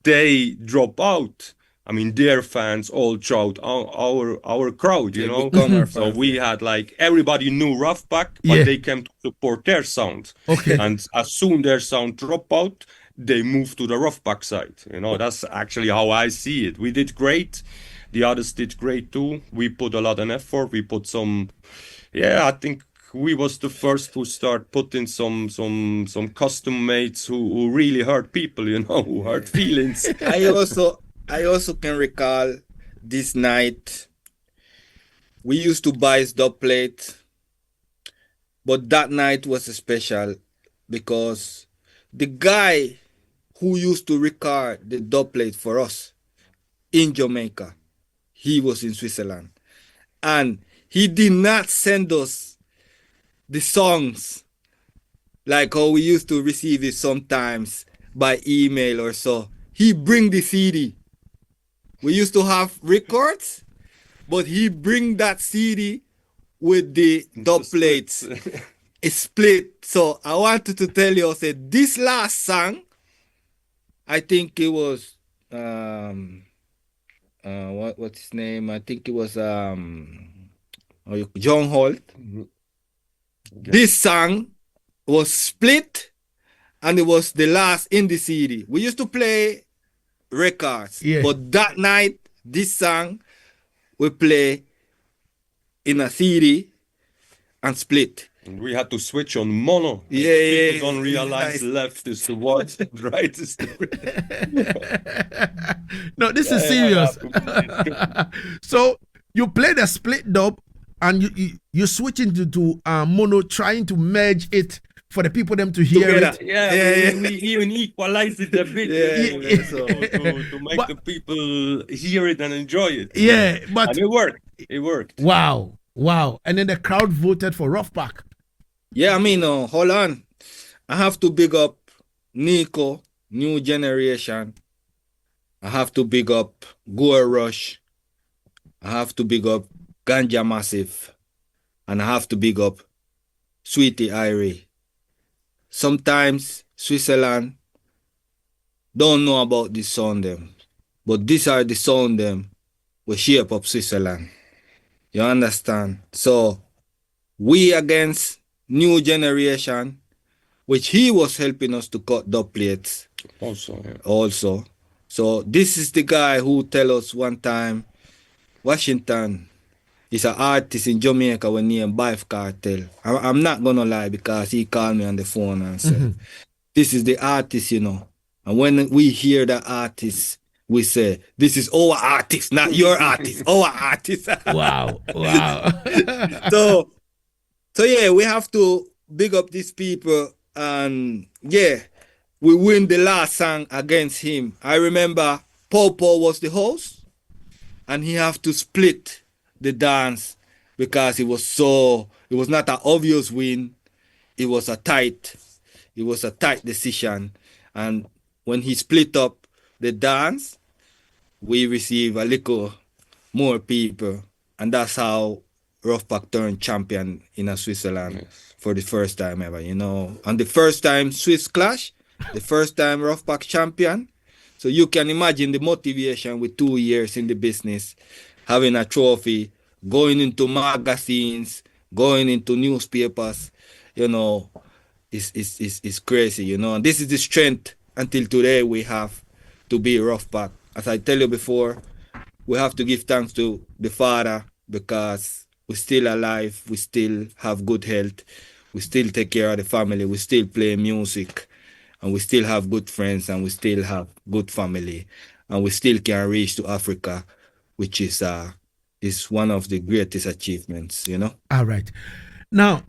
they drop out, I mean, their fans all shout our crowd, you They know. become our So fans, we had like everybody knew Ruff back, but Yeah. they came to support their sound. Okay. And as soon their sound drop out, they move to the Ruff back side. You know, that's actually how I see it. We did great. The others did great too. We put a lot of effort. We put some, yeah, I think we was the first to start putting some custom mates who really hurt people, you know, who hurt feelings. I also can recall this night. We used to buy his dub plate, but that night was special because the guy who used to record the dub plate for us in Jamaica, he was in Switzerland, and he did not send us the songs like how we used to receive it sometimes by email or so. He bring the CD. We used to have records, but he bring that CD with the dub plates. It's split. So I wanted to tell you, I said this last song, I think it was what's his name? I think it was John Holt. This song was split, and it was the last in the CD. We used to play records, Yeah. but that night, this song we play in a CD and split. We had to switch on mono. Yeah, People don't realize left is the what, right is the. No, this is serious. So you play the split dub, and you switch into mono, trying to merge it for the people them to hear Together. it. Yeah, we even equalize it a bit So- to make But- the people hear it and enjoy it. Yeah, but And it worked. It worked. wow. And then the crowd voted for Ruff Pack. Yeah, I mean, hold on. I have to big up Nico, New Generation. I have to big up Goa Rush. I have to big up Ganja Massive. And I have to big up Sweetie Irie. Sometimes Switzerland don't know about this sound them. But these are the sound them we shape up Switzerland. You understand? So we against New Generation, which he was helping us to cut dub plates Also, yeah. also. So this is the guy who tell us one time, Washington, is an artist in Jamaica when named Bife Cartel. I'm not gonna lie because he called me on the phone and said, this is the artist, you know. And when we hear the artist, we say, this is our artist, not your artist, our artist. Wow. Wow. So yeah, we have to big up these people, and yeah, we win the last song against him. I remember Popo was the host, and he have to split the dance because it was not an obvious win. It was a tight decision, and when he split up the dance, we receive a little more people, and that's how Roughback turned champion in a Switzerland for the first time ever, you know. And the first time Swiss clash, the first time Roughback champion. So you can imagine the motivation with 2 years in the business, having a trophy, going into magazines, going into newspapers, you know, is crazy, you know. And this is the strength until today we have to be Roughback. As I tell you before, we have to give thanks to the Father because we're still alive, we still have good health, we still take care of the family, we still play music, and we still have good friends, and we still have good family, and we still can reach to Africa, which is one of the greatest achievements, you know. All right. Now,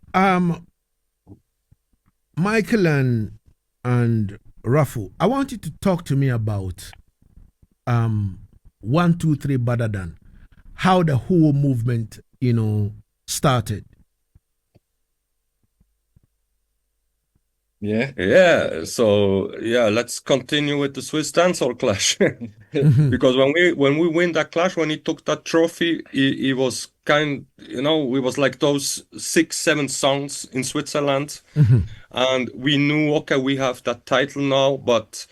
Michael and Rafu, I want you to talk to me about 1, 2, 3 Baddadan, how the whole movement, you know, started. Yeah. So yeah, let's continue with the Swiss dancehall clash. Because when we win that clash, when he took that trophy, he was you know, we was like those 6, 7 songs in Switzerland, and we knew, okay, we have that title now, but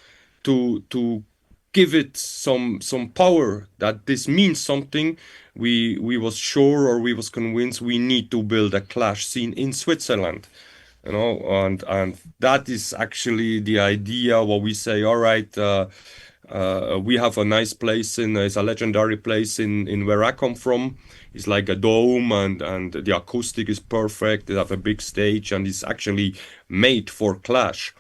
to give it some power that this means something, we was sure, or we was convinced we need to build a clash scene in Switzerland. You know, and that is actually the idea. What we say, all right, we have a nice place it's a legendary place in where I come from. It's like a dome, and the acoustic is perfect. They have a big stage, and it's actually made for clash.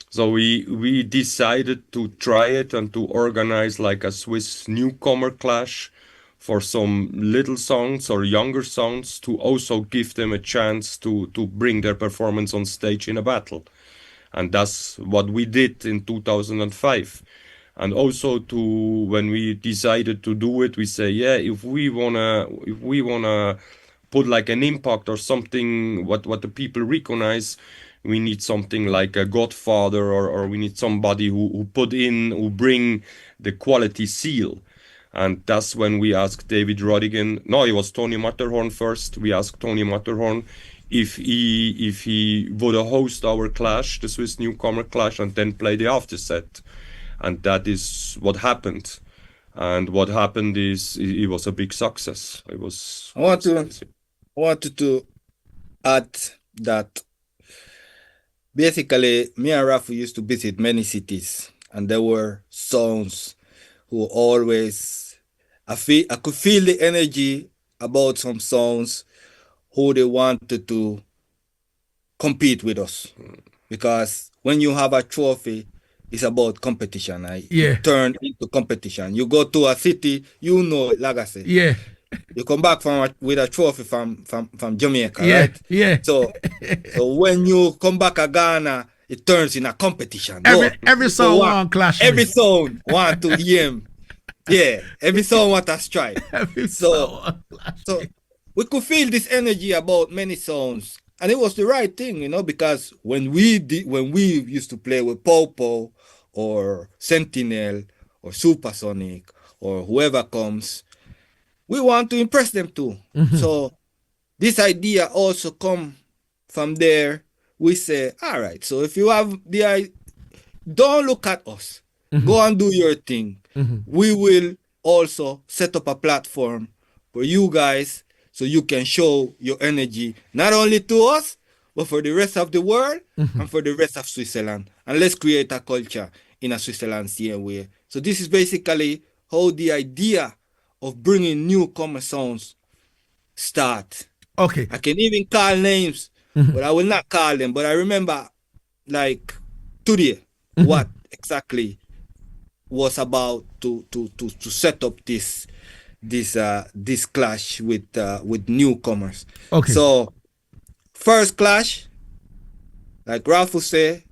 So we decided to try it and to organize like a Swiss newcomer clash for some little songs or younger songs, to also give them a chance to bring their performance on stage in a battle. And that's what we did in 2005. And also when we decided to do it, we say, yeah, if we wanna put like an impact or something, what the people recognize, we need something like a Godfather, or we need somebody who bring the quality seal. And that's when we asked David Rodigan. No, it was Tony Matterhorn first. We asked Tony Matterhorn if he would host our clash, the Swiss newcomer clash, and then play the after set. And that is what happened. And what happened is it was a big success. It was. I wanted to add that basically me and Rafu used to visit many cities, and there were songs who always I could feel the energy about some songs who they wanted to compete with us. Because when you have a trophy, it's about competition. Yeah. It turned into competition. You go to a city, you know it, Lagazee. Yeah. You come back with a trophy from Jamaica, Yeah. right? Yeah. So when you come back to Ghana, it turns in a competition. Every song want clash. Every song want to hear him. Yeah, every song want a strike. So we could feel this energy about many songs, and it was the right thing, you know, because when we used to play with Popo or Sentinel or Supersonic or whoever comes, we want to impress them too. So this idea also come from there. We say, all right, so if you have don't look at us. Go and do your thing. We will also set up a platform for you guys so you can show your energy, not only to us, but for the rest of the world and for the rest of Switzerland. And let's create a culture in a Switzerland same way. So this is basically how the idea of bringing newcomer sounds start. Okay. I can even call names, but I will not call them. But I remember, like, today, what exactly was about to set up this clash with newcomers. Okay. So first clash, like Ruff will say,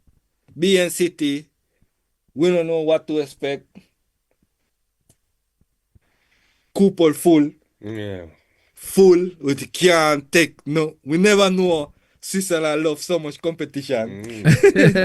BN City, we don't know what to expect. Couple full. Yeah. Full with can't take no. We never know Switzerland love so much competition. No,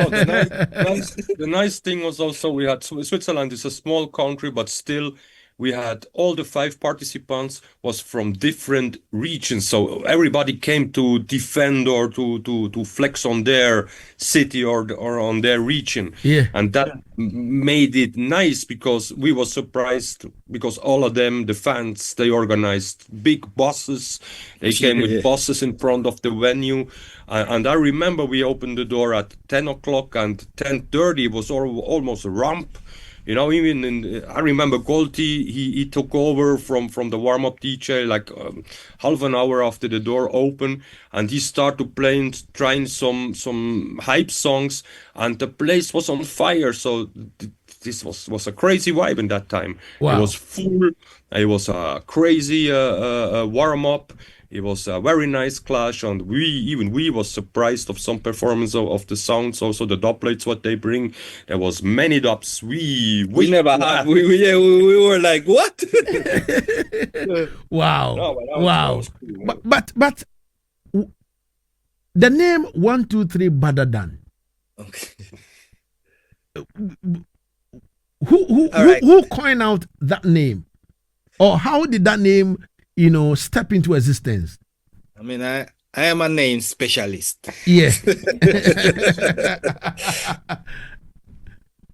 the nice thing was also we had Switzerland is a small country, but still we had all the 5 participants was from different regions, so everybody came to defend or to flex on their city or on their region. Yeah. And that made it nice because we were surprised because all of them, the fans, they organized big buses. They came with buses in front of the venue. And I remember we opened the door at 10 o'clock and 10:30 was almost a ramp. You know, even I remember Golti, he took over from the warm-up DJ like half an hour after the door opened, and he started trying some hype songs, and the place was on fire. So this was a crazy vibe in that time. Wow. It was full. It was a crazy warm-up. It was a very nice clash, and we was surprised of some performance of the sounds. Also the dub plates, what they bring. There was many dubs. We never had. We were like, what? Wow. No, but that Wow. was cool. But the name 123 Baddadan. Okay. Who coined out that name? Or how did that name, step into existence? I mean, I am a name specialist. Yeah.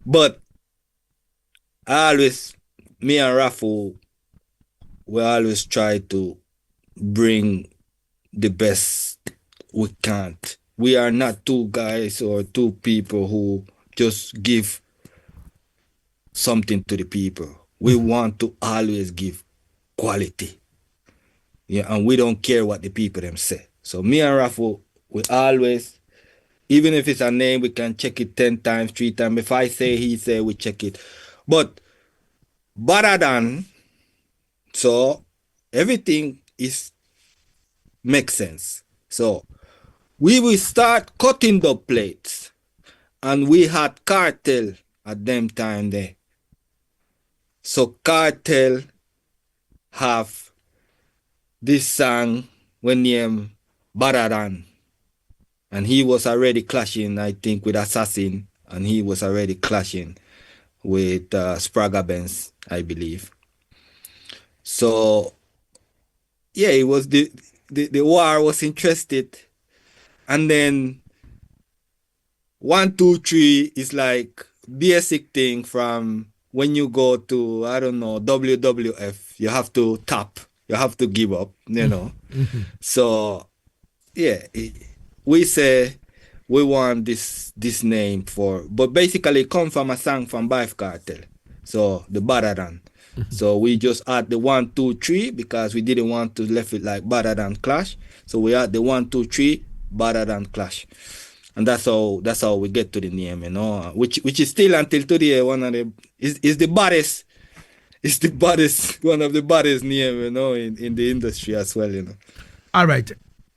But me and Raffle, we always try to bring the best we can. We are not 2 guys or 2 people who just give something to the people. We want to always give quality. Yeah, and we don't care what the people them say. So me and Raffle, we always, even if it's a name, we can check it 10 times, 3 times. If I say, he say, we check it. But Baddadan, so everything makes sense. So we will start cutting the plates, and we had Cartel at them time there. So Cartel have this song when named Baddadan, and he was already clashing, I think, with Asaase, and he was already clashing with Spraga Benz, I believe. So yeah, it was the war was interested, and then 1, 2, 3 is like basic thing from when you go to, I don't know, WWF, you have to tap, you have to give up, So yeah, we say we want this name but basically it come from a song from Bife Cartel, so the Baddadan. So we just add the 1, 2, 3 because we didn't want to left it like Baddadan Clash. So we add the 1, 2, 3 Baddadan Clash, and that's how we get to the name, which is still until today one of the is the baddest. It's the baddest, one of the baddest name, in the industry as well, All right.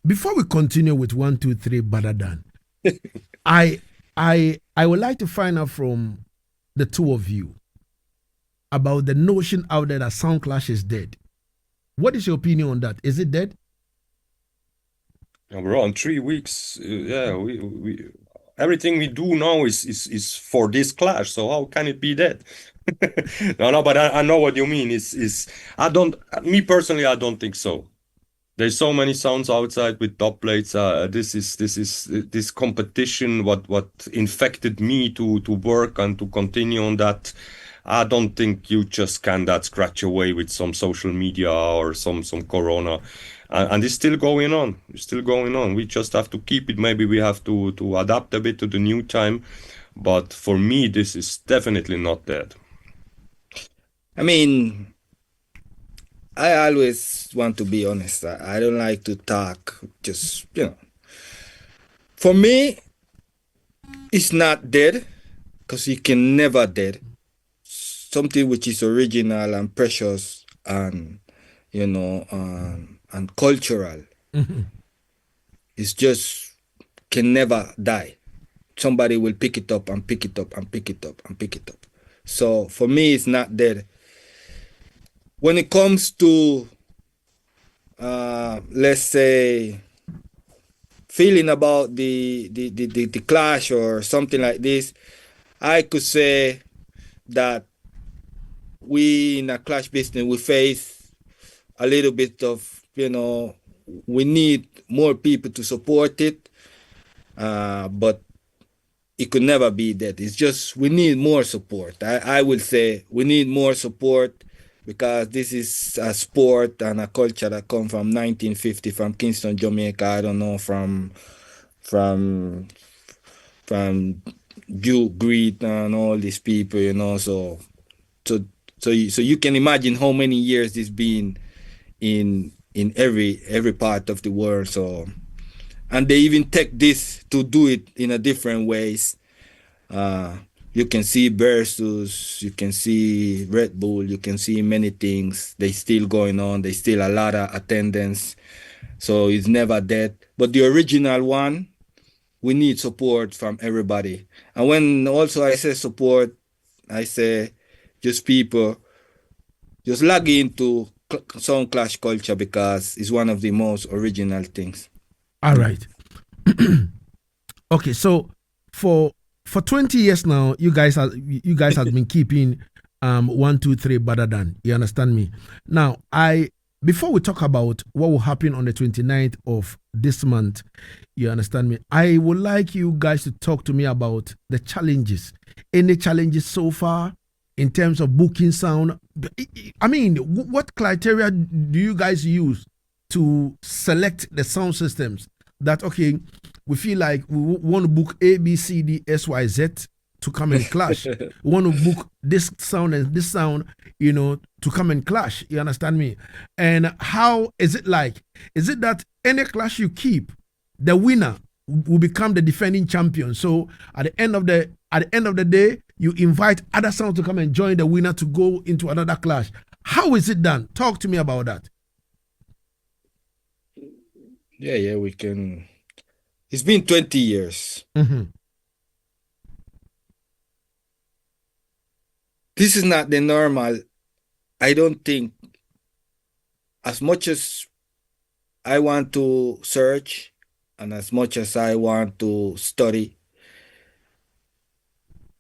Before we continue with 1, 2, 3 Baddadan, I would like to find out from the 2 of you about the notion out there that Sound Clash is dead. What is your opinion on that? Is it dead? We're on 3 weeks. We everything we do now is for this clash. So how can it be dead? No, but I know what you mean. Me personally, I don't think so. There's so many sounds outside with top plates. This competition. What infected me to work and to continue on that. I don't think you just can scratch away with some social media or some corona. And it's still going on. It's still going on. We just have to keep it. Maybe we have to adapt a bit to the new time. But for me, this is definitely not dead. I mean, I always want to be honest. I don't like to talk. Just for me, it's not dead because you can never dead. Something which is original and precious and and cultural. It's just can never die. Somebody will pick it up and pick it up and pick it up and pick it up. So for me, it's not dead. When it comes to let's say feeling about the clash or something like this, I could say that we in a clash business we face a little bit of we need more people to support it, but it could never be that. It's just we need more support. I will say we need more support because this is a sport and a culture that come from 1950 from Kingston, Jamaica. I don't know from Duke Greet and all these people, so so you can imagine how many years it's been in every part of the world. So and they even take this to do it in a different ways. You can see versus, you can see Red Bull, you can see many things. They still going on. There's still a lot of attendance, so it's never dead. But the original one, we need support from everybody. And when also I say support, I say just people just log into Sound Clash culture because it's one of the most original things. All right. Okay, so for 20 years now, you guys have been keeping 1, 2, 3 Baddadan. You understand me? Now, before we talk about what will happen on the 29th of this month, you understand me? I would like you guys to talk to me about the challenges. Any challenges so far in terms of booking sound? I mean, what criteria do you guys use to select the sound systems that, okay, we feel like we want to book A, B, C, D, S, Y, Z to come and clash. We want to book this sound and this sound, to come and clash. You understand me? And how is it like? Is it that any clash you keep, the winner will become the defending champion? So at the end of the day, you invite other sounds to come and join the winner to go into another clash. How is it done? Talk to me about that. Yeah, we can. It's been 20 years. Mm-hmm. This is not the normal. I don't think, as much as I want to search and as much as I want to study,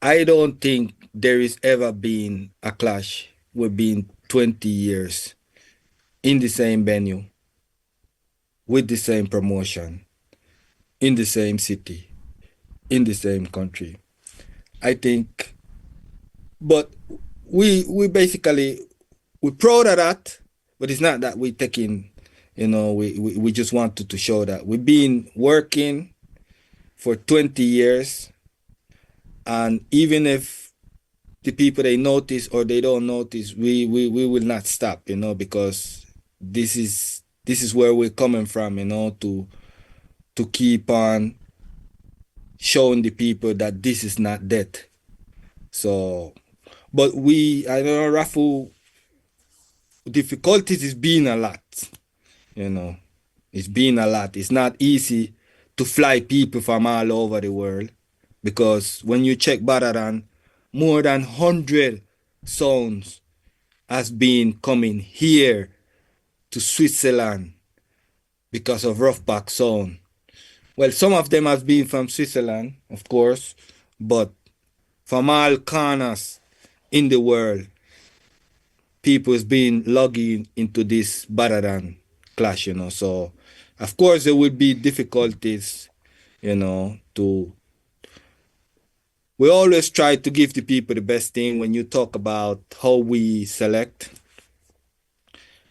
I don't think there is ever been a clash within 20 years in the same venue, with the same promotion, in the same city, in the same country. I think, but we basically, we're proud of that, but it's not that we're taking, we just wanted to show that we've been working for 20 years, and even if the people they notice or they don't notice, we will not stop, because this is where we're coming from, to keep on showing the people that this is not dead. So, but I know Raffle difficulties is being a lot, it's been a lot. It's not easy to fly people from all over the world, because when you check Baddadan, more than 100 sounds has been coming here to Switzerland because of Ruff sound. Well, some of them have been from Switzerland, of course, but from all corners in the world, people's been logging into this Baddadan clash, So, of course, there will be difficulties, to. We always try to give the people the best thing when you talk about how we select.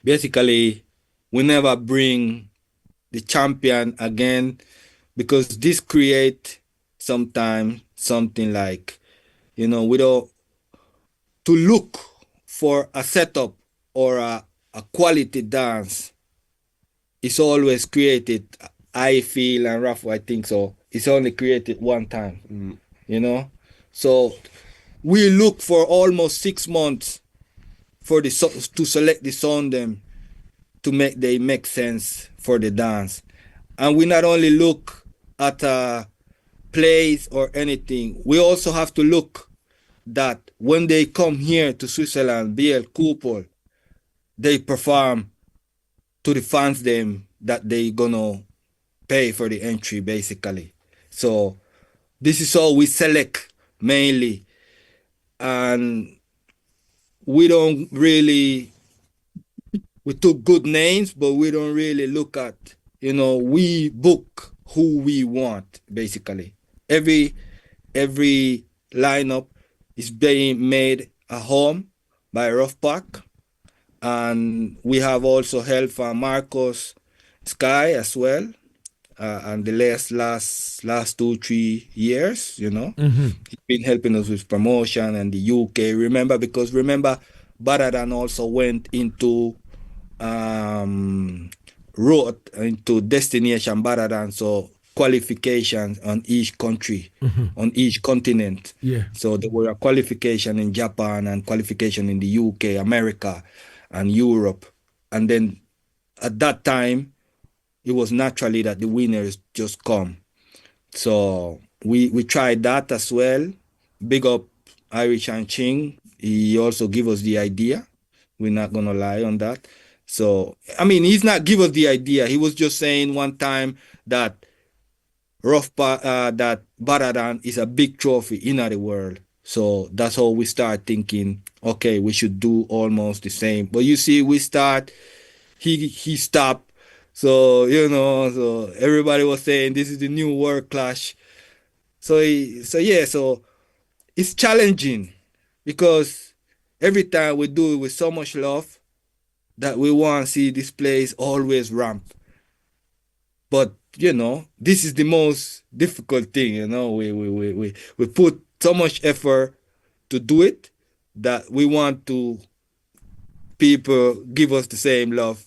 Basically, we never bring the champion again, because this create sometimes something like, we don't, to look for a setup or a quality dance is always created. I feel, and Ruff, I think so. It's only created one time, you know. So we look for almost 6 months for the to select the song them to make sense for the dance, and we not only look at plays or anything. We also have to look that when they come here to Switzerland, BL Couple, they perform to the fans them that they gonna pay for the entry basically. So this is all we select mainly, and we don't really we took good names, but we don't really look at we book who we want basically. Every lineup is being made at home by Ruff, and we have also help from Marcos Sky as well. And the last 2-3 years, he's been helping us with promotion and the UK. Remember, Baddadan also went into road into destination Baddadan, so qualifications on each country, on each continent. Yeah. So there were a qualification in Japan and qualification in the UK, America, and Europe. And then at that time, it was naturally that the winners just come. So we tried that as well. Big up Irish and Ching. He also gave us the idea. We're not gonna lie on that. So I mean, he's not give us the idea. He was just saying one time that that Baddadan is a big trophy in the world. So that's how we start thinking, okay, we should do almost the same. But you see, we start, he stopped. So, so everybody was saying this is the new world clash. So it's challenging because every time we do it with so much love that we want to see this place always ramp. But this is the most difficult thing. We put so much effort to do it that we want to people give us the same love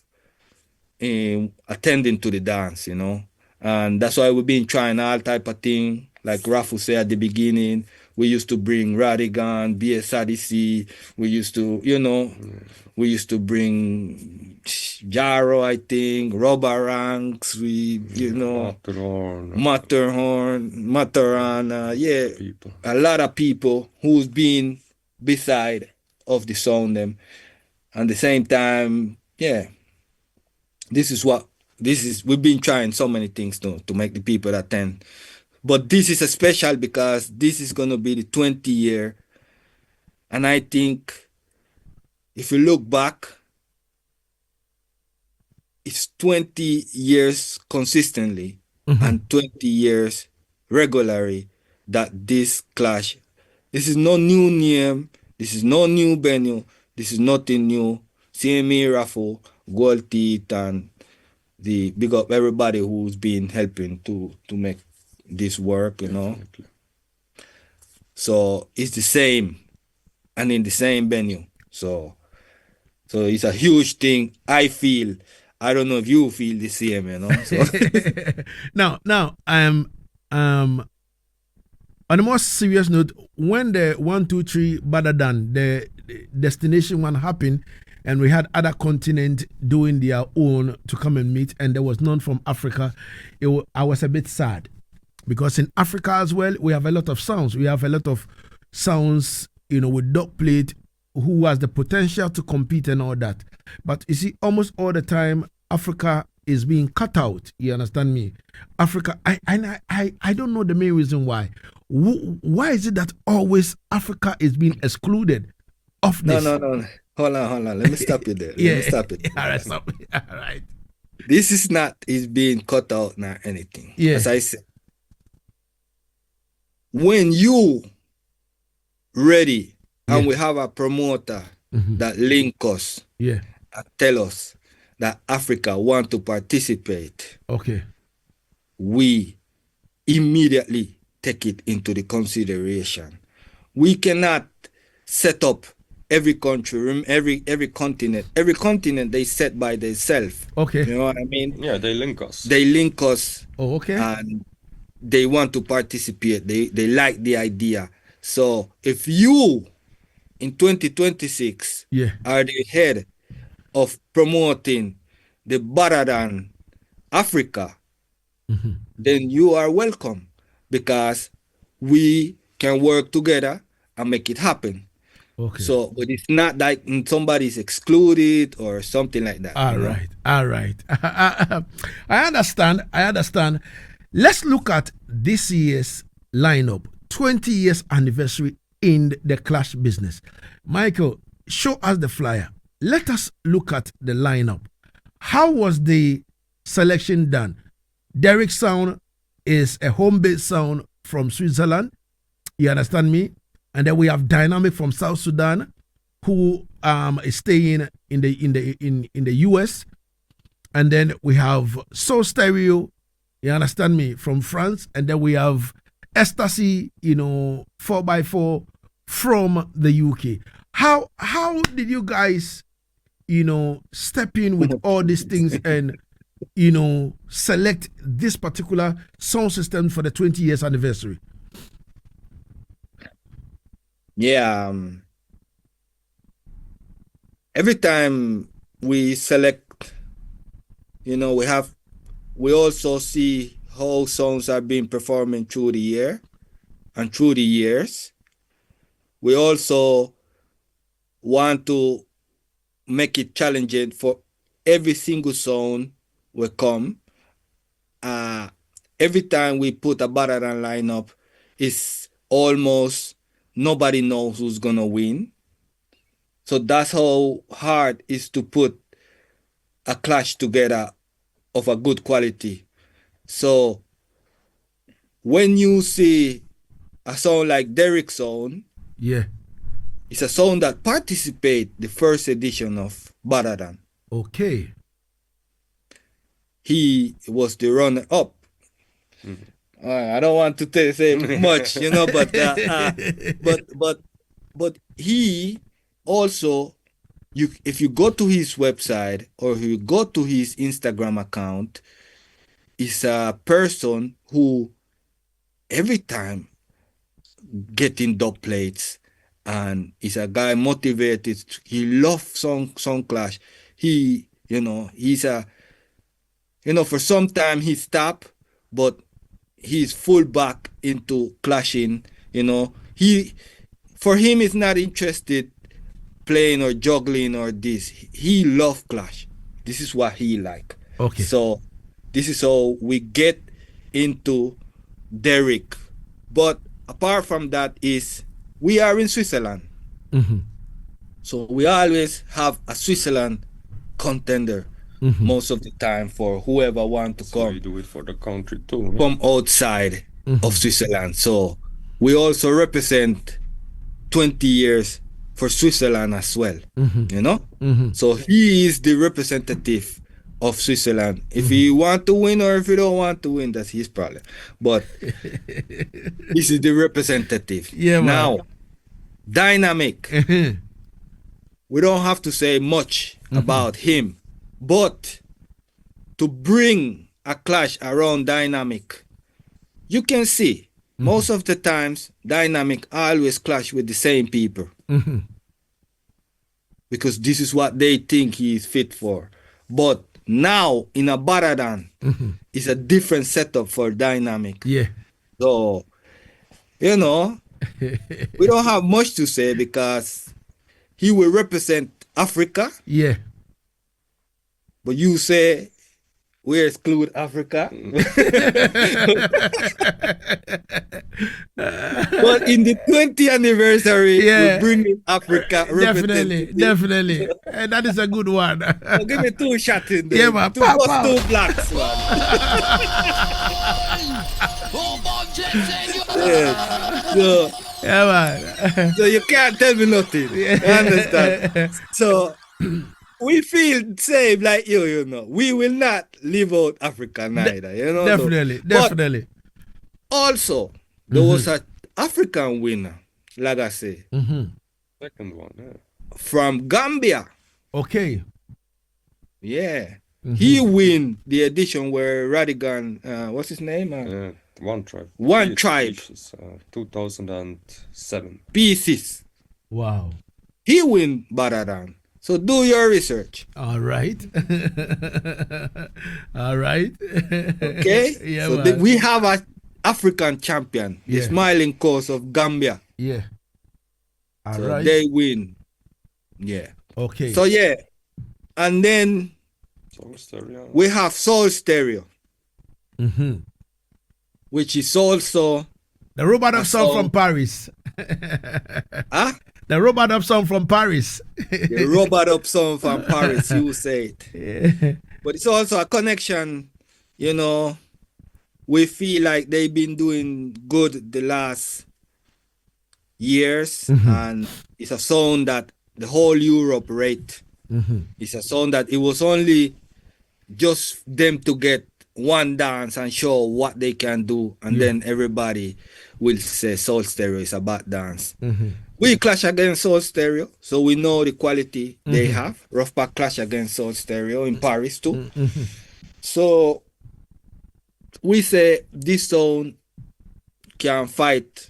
in attending to the dance, and that's why we've been trying all type of thing. Like Rafu said at the beginning, we used to bring Radigan, BSADC. We used to bring Jaro, I think, Robber Ranks. Matterhorn, yeah, People. a lot of people who's been beside of the sound them. At the same time, yeah. We've been trying so many things to make the people attend. But this is a special because this is going to be the 20th year. And I think if you look back, it's 20 years consistently and 20 years regularly that this clash. This is no new name. This is no new venue. This is nothing new. CME Raffle, Gold Teeth, and the big up everybody who's been helping to make this work, Definitely. So it's the same and in the same venue. So it's a huge thing. I don't know if you feel the same, So. Now, on a more serious note, when the 1, 2, 3 Baddadan, the destination one happened, and we had other continents doing their own to come and meet, and there was none from Africa, I was a bit sad. Because in Africa as well, we have a lot of sounds. We have a lot of sounds, with dog plate, who has the potential to compete and all that. But you see, almost all the time, Africa is being cut out. You understand me? Africa, I don't know the main reason why. Why is it that always Africa is being excluded of this? No. Hold on. Let me stop you there. Yeah. Let me stop it. All right, stop. All right. This is being cut out, not anything. Yeah. As I said, when you ready and we have a promoter that link us Yeah. and tell us that Africa want to participate, Okay. we immediately take it into the consideration. We cannot set up every country, every continent they set by themselves. Okay. You know what I mean? Yeah, they link us. They link us Oh, okay. and they want to participate. They like the idea. So if you in 2026 Yeah. are the head of promoting the Baddadan Africa, then you are welcome, because we can work together and make it happen. Okay. So, but it's not like somebody's excluded or something like that. All you know? right. All right. I understand. I understand. Let's look at this year's lineup, 20 years anniversary in the Clash business. Michael, show us the flyer. Let us look at the lineup. How was the selection done? Derek Sound is a home-based sound from Switzerland. You understand me? And then we have Dynamic from South Sudan, who is staying in the US. And then we have Soul Stereo, you understand me, from France. And then we have Asaase, 4x4 from the UK. How did you guys, step in with all these things and, select this particular sound system for the 20 years anniversary? Yeah. Every time we select, we also see how songs are being performing through the year and through the years. We also want to make it challenging for every single song will come. Every time we put a Baddadan lineup, it's almost nobody knows who's gonna win. So that's how hard it is to put a clash together of a good quality. So when you see a song like Derek's song, yeah, it's a song that participated the first edition of Baddadan. Okay. He was the runner-up. I don't want to say much, but he also, if you go to his website or if you go to his Instagram account, is a person who every time getting dub plates, and is a guy motivated. He loves song clash. He's for some time he stopped, but he's full back into clashing. For him is not interested playing or juggling or this. He loves clash. This is what he like. Okay. So this is how we get into Derek. But apart from that is we are in Switzerland. So we always have a Switzerland contender most of the time for whoever want to So come we do it for the country too. from outside of Switzerland. So we also represent 20 years for Switzerland as well. So he is the representative of Switzerland. If he want to win or if he don't want to win, that's his problem. But this is the representative. Yeah, man. Now, Dynamic. We don't have to say much about him, but to bring a clash around Dynamic, you can see most of the times Dynamic always clash with the same people because this is what they think he is fit for. But now in a Baddadan, it's a different setup for Dynamic. Yeah. So, we don't have much to say because he will represent Africa. Yeah. But you say we exclude Africa. But in the 20th anniversary, we bring in Africa. Definitely. And that is a good one. So give me 2 shots in there. Yeah, man. Two blacks, man. Yeah, man. So you can't tell me nothing. You understand? So we feel safe like you know. We will not leave out Africa neither, Definitely. But also, there was an African winner, Lagazee. Second one, yeah. from Gambia. Okay. Yeah. He win the edition where Radigan, what's his name? One Tribe. One Tribe. 2007. Pieces. Wow. He win Baddadan. So do your research. All right. All right. Okay? Yeah, so man. we have an African champion, the Yeah. Smiling Coast of Gambia. Yeah. All So right. they win. Yeah. Okay. So yeah. And then Soul Stereo. we have Soul Stereo, Mhm. which is also The robot of a song from song- Paris. huh? The robot of song from Paris. The robot up song from Paris, you say it. Yeah. But it's also a connection, you know. We feel like they've been doing good the last years, and it's a song that the whole Europe rate. It's a song that it was only just them to get one dance and show what they can do, and then everybody will say Soul Stereo is a bad dance. We clash against Soul Stereo, so we know the quality they have. Ruff Pack clash against Soul Stereo in Paris too. So we say this sound can fight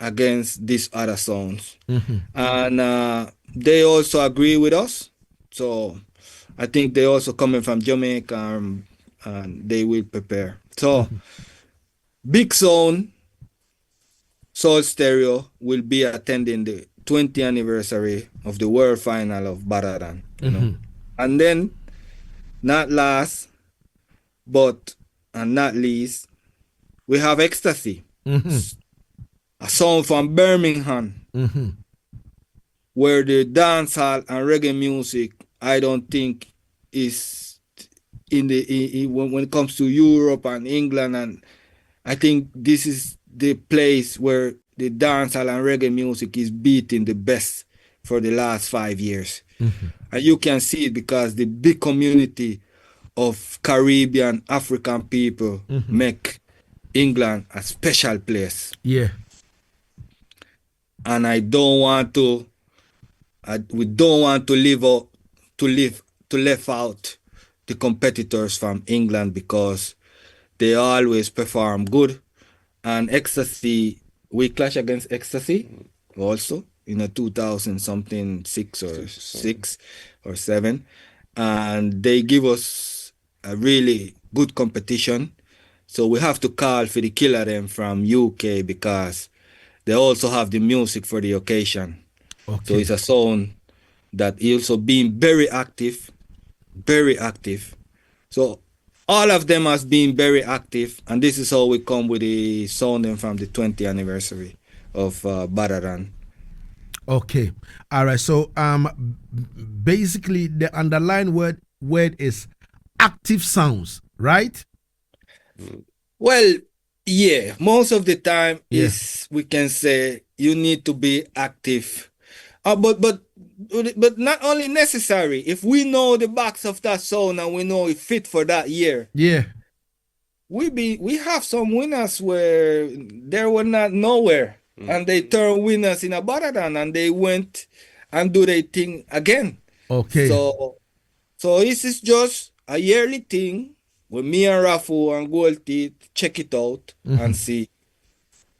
against these other sounds. And they also agree with us. So I think they also coming from Jamaica, and they will prepare. So Big Sound, Soul Stereo will be attending the 20th anniversary of the World Final of Baddadan. You know? And then, not last, but and not least, we have Ecstasy, a song from Birmingham, where the dancehall and reggae music, I don't think is when it comes to Europe and England, and I think this is the place where the dancehall and reggae music is beating the best for the last 5 years. And you can see it because the big community of Caribbean, African people make England a special place. Yeah. And we don't want to leave out the competitors from England, because they always perform good. And Ecstasy, we clash against Ecstasy also in a 2000 something 6 or 7, and they give us a really good competition. So we have to call for the killer them from UK, because they also have the music for the occasion. Okay. So it's a song that also being very active. So all of them has been very active, and this is how we come with the song from the 20th anniversary of Baddadan. Okay. All right. So basically the underlying word is active sounds, right? Well, yeah, most of the time is, we can say, you need to be active. But not only necessary. If we know the box of that song and we know it fit for that year, Yeah. we have some winners where they were not nowhere, and they turn winners in a Baddadan, and they went and do their thing again. Okay. So this is just a yearly thing where me and Rafu and Goldie check it out and see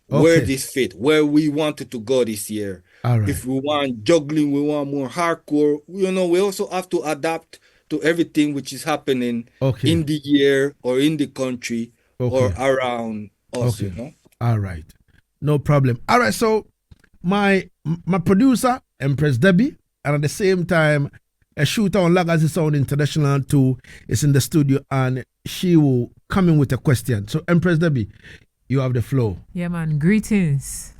where Okay. this fit, where we wanted to go this year. All right. If we want juggling, we want more hardcore, we also have to adapt to everything which is happening Okay. in the year or in the country or Okay. around us, Okay. All right. No problem. All right. So my producer, Empress Debbie, and at the same time, a shooter on Lagazee Sound International too is in the studio, and she will come in with a question. So Empress Debbie, you have the floor. Yeah, man. Greetings.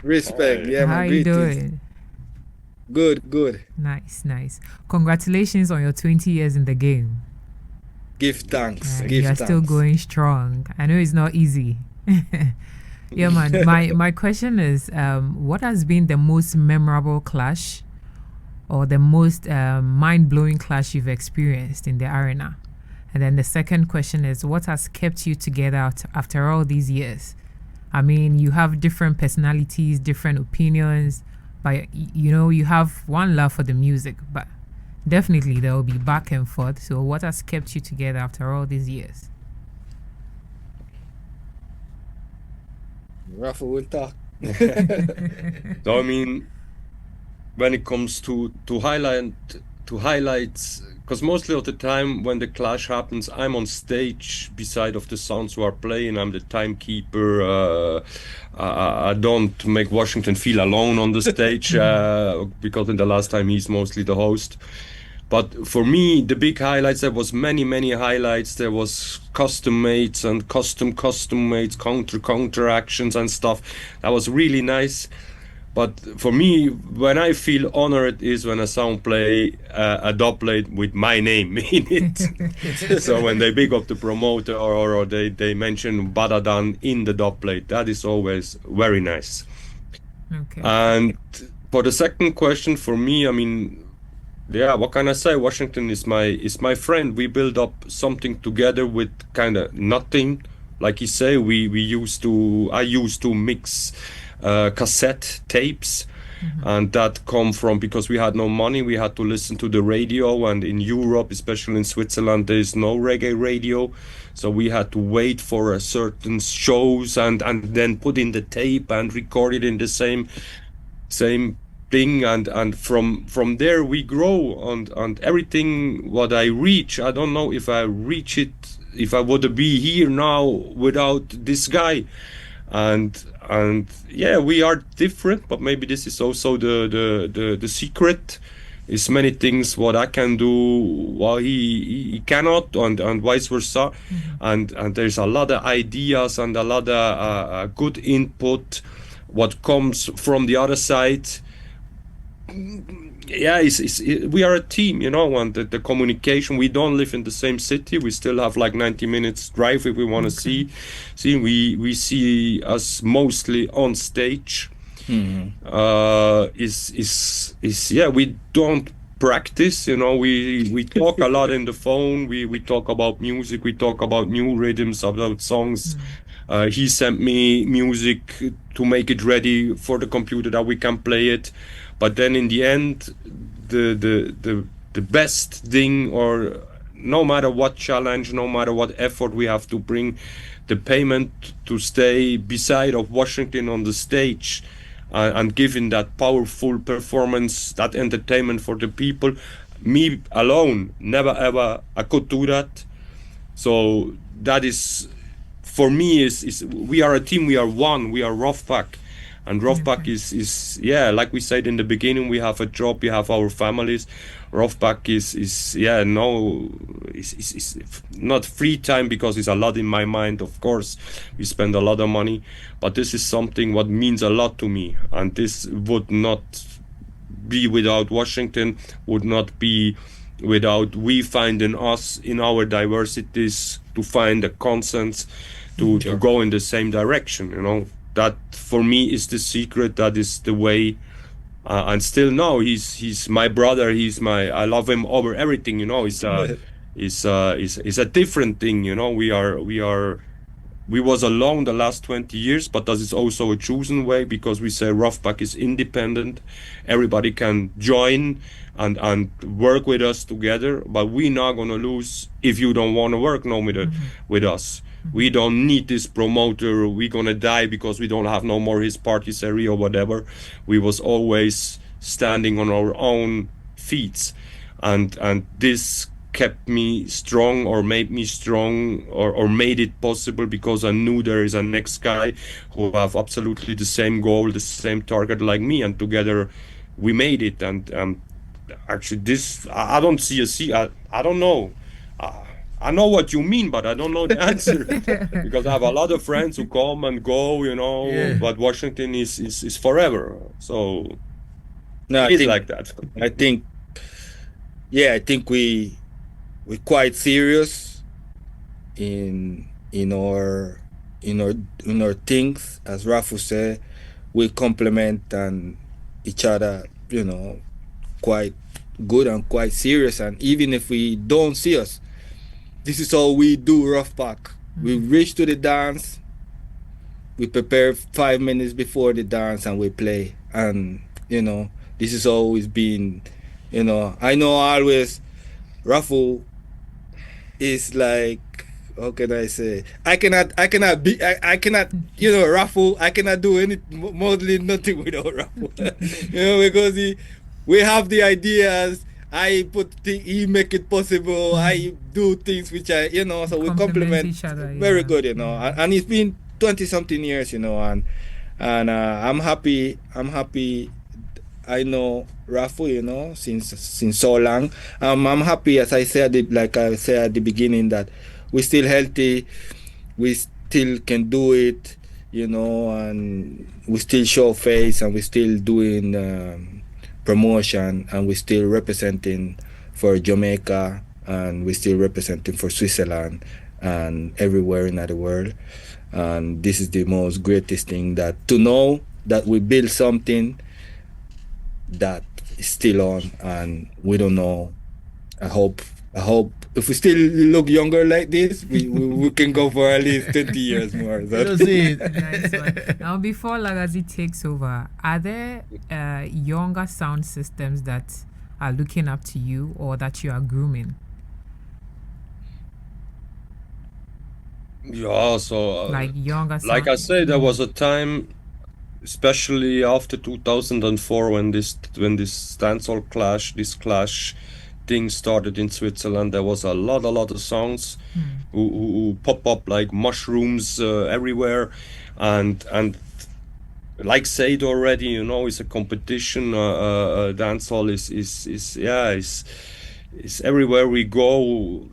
Respect. Yeah, How man. you Greetings. doing? Good. Nice. Congratulations on your 20 years in the game. Give thanks. You are still going strong. I know it's not easy. Yeah, man. My question is, what has been the most memorable clash or the most mind-blowing clash you've experienced in the arena? And then the second question is, what has kept you together after all these years? I mean, you have different personalities, different opinions, but you have one love for the music, but definitely there will be back and forth. So what has kept you together after all these years? Ruff will talk. So I mean, when it comes to highlights, because mostly of the time when the clash happens, I'm on stage beside of the sounds who are playing. I'm the timekeeper. I don't make Washington feel alone on the stage because in the last time he's mostly the host. But for me, the big highlights, there was many highlights. There was custom mates and custom mates, counter actions and stuff. That was really nice. But for me, when I feel honored is when a sound play a dub plate with my name in it. So when they big up the promoter or they mention Baddadan in the dub plate, that is always very nice. Okay. And for the second question, for me, I mean, yeah, what can I say? Washington is my friend. We build up something together with kind of nothing. Like you say, I used to mix cassette tapes, and that come from because we had no money. We had to listen to the radio, and in Europe, especially in Switzerland, there is no reggae radio, so we had to wait for a certain shows and then put in the tape and record it in the same thing, and from there we grow, and everything what I reach, I don't know if I reach it if I would be here now without this guy. And yeah, we are different, but maybe this is also the secret. Is many things what I can do while he cannot, and vice versa. And there's a lot of ideas and a lot of good input what comes from the other side. Yeah, we are a team, and the communication, we don't live in the same city. We still have like 90 minutes drive if we want to see. We see us mostly on stage. Yeah, we don't practice, we talk a lot in the phone. We talk about music, we talk about new rhythms, about songs. He sent me music to make it ready for the computer that we can play it. But then in the end, the best thing, or no matter what challenge, no matter what effort we have to bring, the payment to stay beside of Washington on the stage and giving that powerful performance, that entertainment for the people. Me alone, never ever I could do that. So that is, for me, is we are a team, we are one, we are Ruff Pack. And Ruff Pack is yeah, like we said in the beginning, we have a job, we have our families. Ruff Pack is not free time, because it's a lot in my mind, of course. We spend a lot of money, but this is something what means a lot to me. And this would not be without Washington, would not be without we finding us in our diversities to find a consensus to go in the same direction, That for me is the secret. That is the way, and still now he's my brother. I love him over everything. It's a different thing. We was alone the last 20 years, but that is also a chosen way, because we say Ruff Pack is independent. Everybody can join and work with us together, but we're not gonna lose if you don't want to work no with us. We don't need this promoter. We're gonna die because we don't have no more his party area or whatever. We was always standing on our own feet, and this kept me strong, or made me strong, or made it possible, because I knew there is a next guy who have absolutely the same goal, the same target like me, and together we made it. And actually, this I don't see I don't know. I know what you mean, but I don't know the answer because I have a lot of friends who come and go, but Washington is forever. So it's like that. I think we're quite serious in our things. As Rafu said, we complement and each other, quite good and quite serious. And even if we don't see us, this is how we do Ruff Pack. We reach to the dance, we prepare 5 minutes before the dance, and we play. And you know, this has always been, you know, I know always Raffle is like, how can I say? I cannot, you know, Raffle. I cannot do any mostly nothing without Raffle. You know, because we have the ideas. He make it possible. I do things which you know, so we complement each other. very good, you know. And it's been 20 something years, you know, and I'm happy. I know Rafu, you know, since so long. I'm happy, as I said, like I said at the beginning, that we're still healthy, we still can do it, you know, and we still show face, and we're still doing promotion, and we're still representing for Jamaica, and we're still representing for Switzerland and everywhere in the world. And this is the most greatest thing, that to know that we build something that is still on, and we don't know. I hope if we still look younger like this, we can go for at least 20 years more. So. Nice one. Now, before Lagazee takes over, are there younger sound systems that are looking up to you or that you are grooming? Yeah, so Like younger sound. like I said, there was a time, especially after 2004, when this dancehall clash, this clash thing started in Switzerland. There was a lot of songs who pop up like mushrooms everywhere, and like said already, you know, it's a competition. Dancehall is everywhere we go.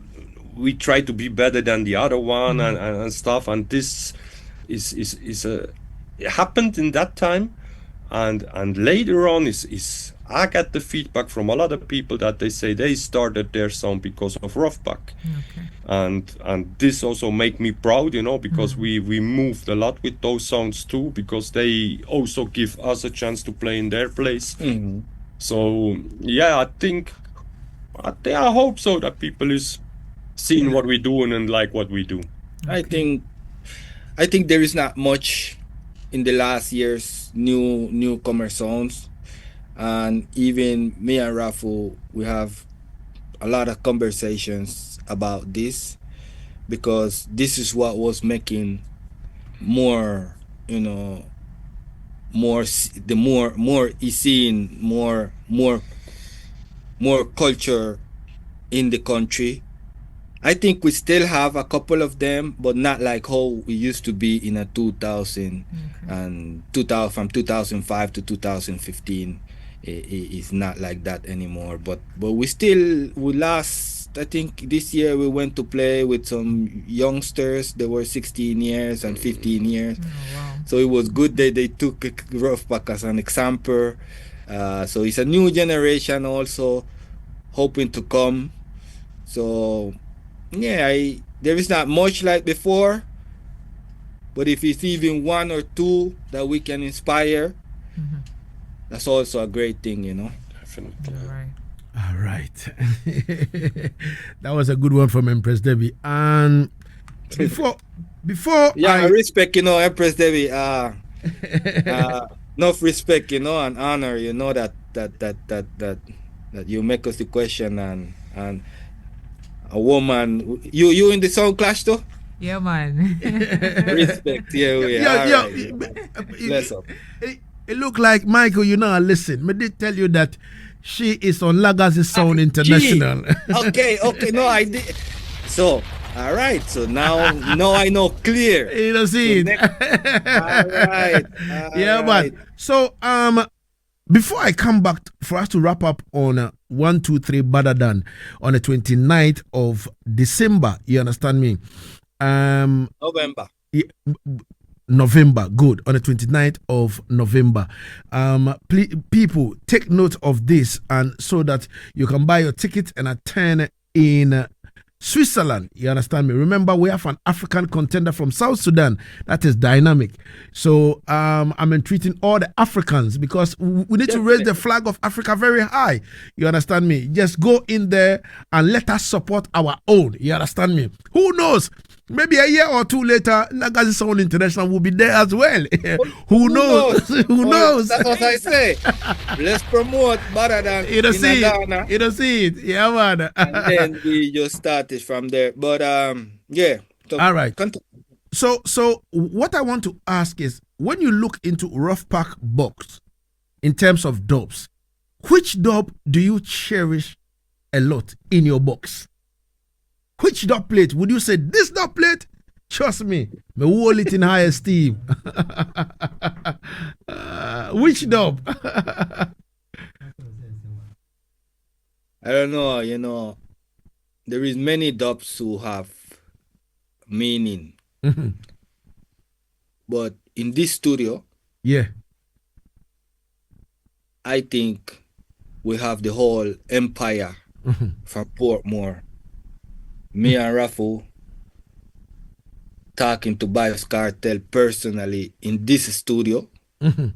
We try to be better than the other one, and stuff. And this is a it happened in that time, and later on is I get the feedback from a lot of people that they say they started their song because of Ruffback. Okay. And this also make me proud, you know, because we moved a lot with those songs too, because they also give us a chance to play in their place. So yeah, I hope so, that people is seeing what we're doing and like what we do. Okay. I think there is not much in the last year's newcomer songs, and even me and Rafu, we have a lot of conversations about this, because this is what was making more, you know, more seeing more culture in the country. I think we still have a couple of them, but not like how we used to be in a 2000 and from 2005 to 2015. It's not like that anymore. But we last, I think this year we went to play with some youngsters. They were 16 years and 15 years. Oh, wow. So it was good that they took Ruffback as an example. So it's a new generation also hoping to come. So yeah, there is not much like before, but if it's even one or two that we can inspire, that's also a great thing, you know. Definitely. All right. All right. That was a good one from Empress Debbie. And before I respect, you know, Empress Debbie. Enough respect, you know, and honor, you know, that you make us the question, and a woman, you in the sound clash too? Yeah, man. Respect. Yeah. Bless up. It look like, Michael, you know, listen, I did tell you that she is on Lagazee Sound International. Okay, no, I did. So, all right, so now I know clear. You know, see it. All right. Yeah, but so before I come back for us to wrap up on 1, 2, 3 Baddadan on the 29th of December, you understand me? November. November, good. On the 29th of November. People, take note of this, and so that you can buy your ticket and attend in Switzerland. You understand me? Remember, we have an African contender from South Sudan that is dynamic. So I'm entreating all the Africans, because we need to raise the flag of Africa very high. You understand me? Just go in there and let us support our own. You understand me? Who knows? Maybe a year or two later, Lagazee Sound International will be there as well. Who knows? Who knows? That's what I say. Let's promote Baddadan You don't in see Ghana. it. You don't see it. Yeah, man. And then we just started from there. But yeah. So All right. continue. So what I want to ask is, when you look into Ruff Pack box in terms of dubs, which dub do you cherish a lot in your box? Which dub plate would you say, this dub plate? Trust me, me hold it in high esteem. Which dub? I don't know, you know, there is many dubs who have meaning. But in this studio, Yeah. I think we have the whole empire from Portmore. Me and Raffle talking to Bios Cartel personally in this studio and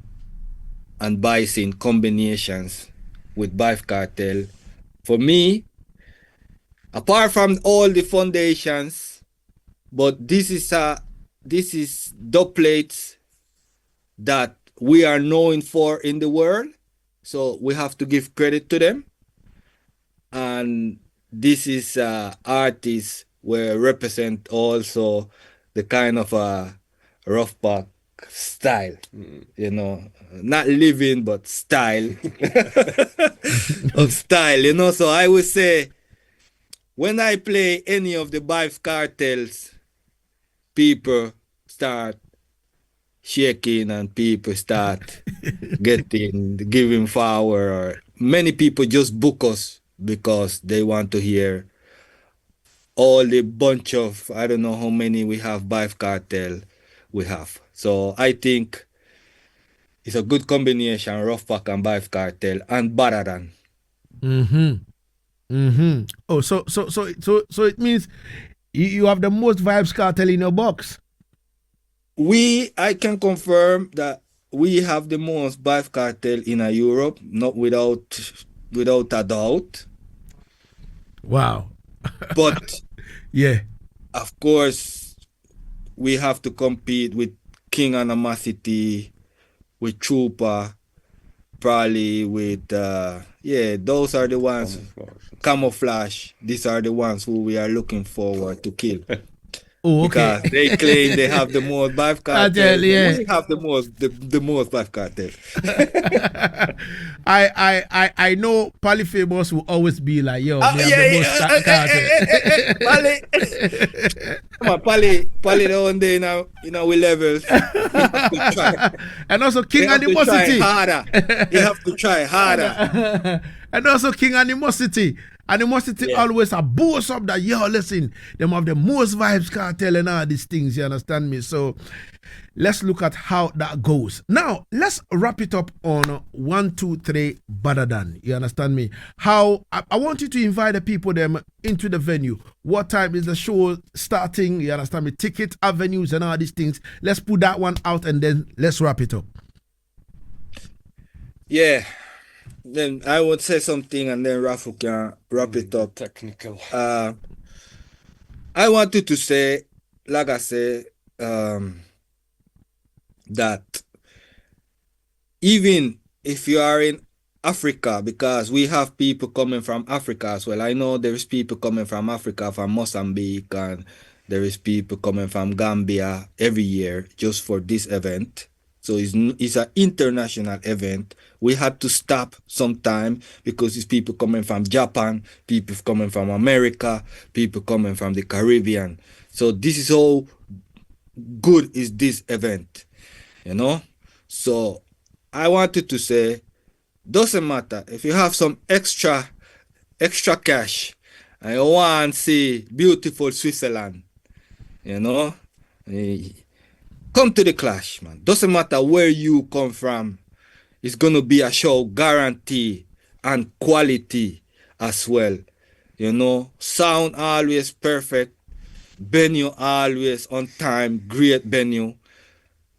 biasing combinations with Bios Cartel. For me, apart from all the foundations, but this is dub plates that we are known for in the world. So we have to give credit to them. And this is artists where represent also the kind of Ruff Pack style, you know, not living but style of style, you know. So I would say when I play any of the Vibes Cartels, people start shaking and people start giving power, or many people just book us because they want to hear all the bunch of, I don't know how many we have Bife Cartel we have. So I think it's a good combination, Ruff Pack and Bife Cartel and Baddadan. Oh, so it means you have the most Vibes Cartel in your box. I can confirm that we have the most Bife Cartel in Europe, not without a doubt. Wow. But Yeah. of course, we have to compete with King Animosity, with Trooper, probably with those are the ones. Camouflage. These are the ones who we are looking forward to kill. Oh, okay. Because they claim they have the most Bife Cartel. Yeah. We have the most Bife Cartel. I know Polyphamous will always be like, yo, we have the most cartel. Come on, Pali the one day now, you know, we levels. And also King Animosity. You have to try harder. And also King Animosity. Animosity always a boast up that, yo, listen, them have the most Vibes Cartel and all these things, you understand me? So let's look at how that goes. Now, let's wrap it up on 1, 2, 3 Baddadan. You understand me? How I want you to invite the people them into the venue. What time is the show starting? You understand me? Ticket avenues and all these things. Let's put that one out and then let's wrap it up. Yeah. Then I would say something and then Rafu can wrap it up. Technical. I wanted to say, Lagazee, that even if you are in Africa, because we have people coming from Africa as well. I know there is people coming from Africa, from Mozambique, and there is people coming from Gambia every year just for this event. So it's an international event. We had to stop sometime because it's people coming from Japan, people coming from America, people coming from the Caribbean. So this is how good is this event, you know? So I wanted to say, doesn't matter if you have some extra cash and you want to see beautiful Switzerland, you know? Come to the clash, man. Doesn't matter where you come from. It's going to be a show guarantee and quality as well. You know, sound always perfect. Venue always on time. Great venue.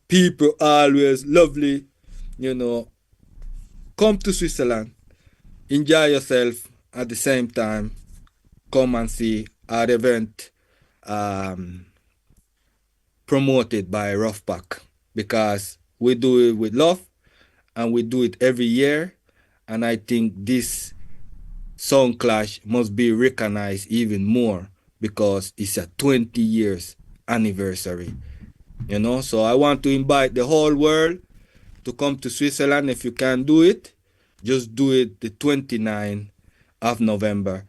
People always lovely. You know, come to Switzerland. Enjoy yourself at the same time. Come and see our event. promoted by Ruff because we do it with love and we do it every year. And I think this Sound Clash must be recognized even more because it's a 20 years anniversary. So I want to invite the whole world to come to Switzerland. If you can do it, just do it the 29th of November.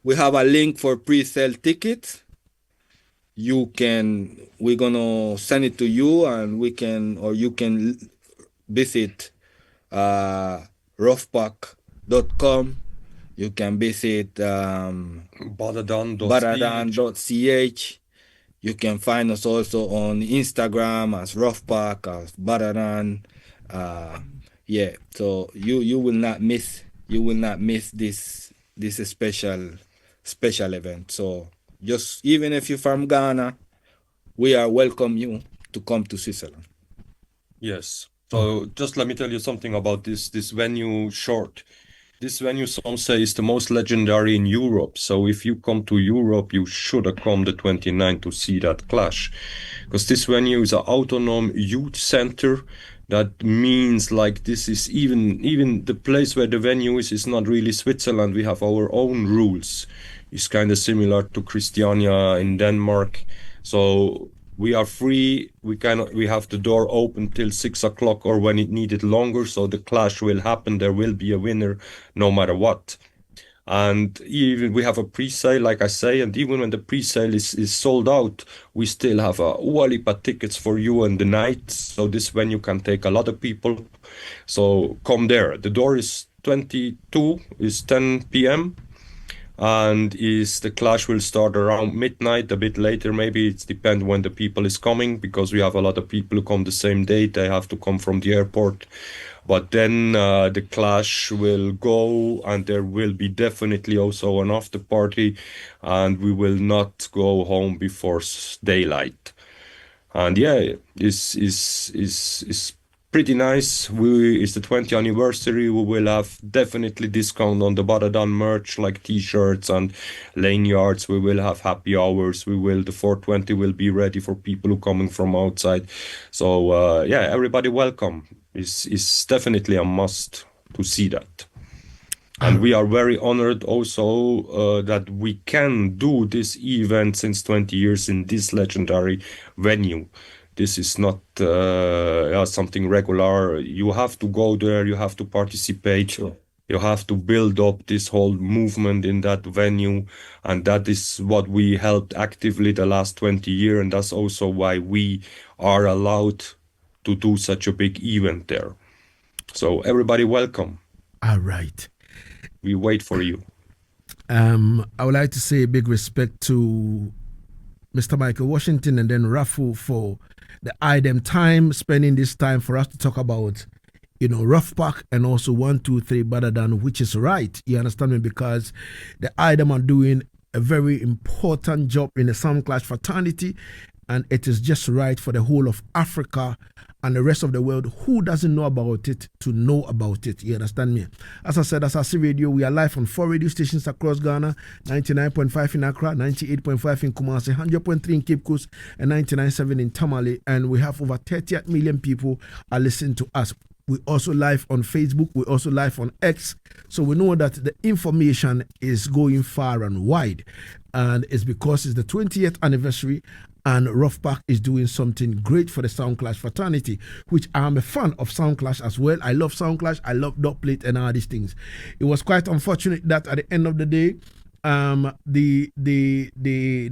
We have a link for pre-sale tickets. We're gonna send it to you, and you can visit roughpack.com. You can visit Baddadan.ch. You can find us also on Instagram as Roughpack, as Baddadan. So you will not miss this special event. So just even if you're from Ghana, we are welcome you to come to Switzerland. Yes. So just let me tell you something about this venue short. This venue, some say, is the most legendary in Europe. So if you come to Europe, you should have come the 29th to see that clash. Because this venue is an autonomous youth center. That means like this is even the place where the venue is not really Switzerland. We have our own rules. It's kind of similar to Christiania in Denmark. So we are free. We have the door open till 6 o'clock or when it needed longer. So the clash will happen. There will be a winner no matter what. And even we have a pre-sale, like I say, and even when the pre-sale is sold out, we still have a heap of tickets for you in the night. So this venue can take a lot of people. So come there. The door is 22, is 10 p.m. And the clash will start around midnight, a bit later maybe. It depends when the people is coming, because we have a lot of people who come the same day. They have to come from the airport. But then the clash will go, and there will be definitely also an after party, and we will not go home before daylight. And yeah, it's pretty nice. It's the 20th anniversary. We will have definitely discount on the Baddadan merch, like t-shirts and lanyards. We will have happy hours. The 420 will be ready for people who coming from outside. So everybody welcome. It's definitely a must to see that. And we are very honored also that we can do this event since 20 years in this legendary venue. This is not something regular. You have to go there. You have to participate. Sure. You have to build up this whole movement in that venue. And that is what we helped actively the last 20 years. And that's also why we are allowed to do such a big event there. So everybody welcome. All right. We wait for you. I would like to say a big respect to Mr. Michael Washington and then Ruff for the item time, spending this time for us to talk about, Ruff Pack and also 123 Baddadan, which is right. You understand me? Because the item are doing a very important job in the Sound Clash fraternity, and it is just right for the whole of Africa and the rest of the world who doesn't know about it to know about it. You understand me? As I said, Asaase Radio, we are live on 4 radio stations across Ghana, 99.5 in Accra, 98.5 in Kumasi, 100.3 in Cape Coast, and 99.7 in Tamale. And we have over 38 million people are listening to us. We also live on Facebook. We also live on X. So we know that the information is going far and wide. And it's because it's the 20th anniversary, and Ruff Pack is doing something great for the Sound Clash fraternity, which I'm a fan of Sound Clash as well. I love Sound Clash. I love dub plate and all these things. It was quite unfortunate that at the end of the day, the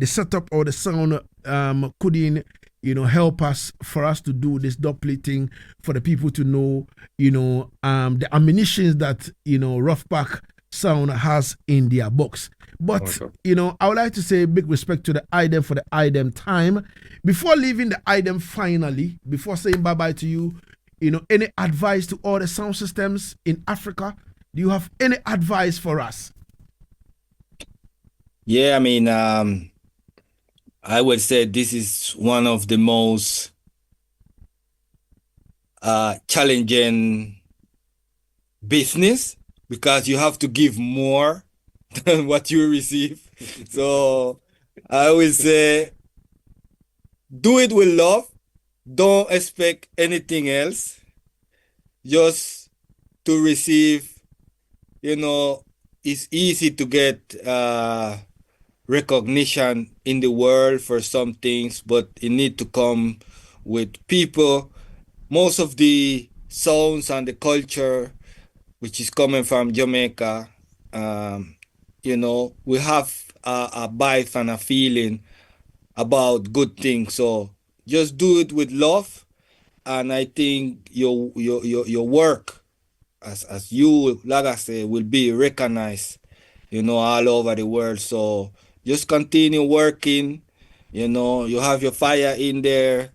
setup or the sound couldn't help us for us to do this dub plating, for the people to know the ammunitions that Ruff Pack sound has in their box. But I would like to say big respect to the item for the item time. Before leaving the item finally, before saying bye-bye to you, any advice to all the sound systems in Africa? Do you have any advice for us? Yeah, I mean, I would say this is one of the most challenging business, because you have to give more than what you receive. So I would say do it with love. Don't expect anything else. Just to receive, it's easy to get recognition in the world for some things, but it need to come with people. Most of the sounds and the culture which is coming from Jamaica, we have a vibe and a feeling about good things. So just do it with love, and I think your work as you, Lagazee, will be recognized, all over the world. So just continue working. You have your fire in there.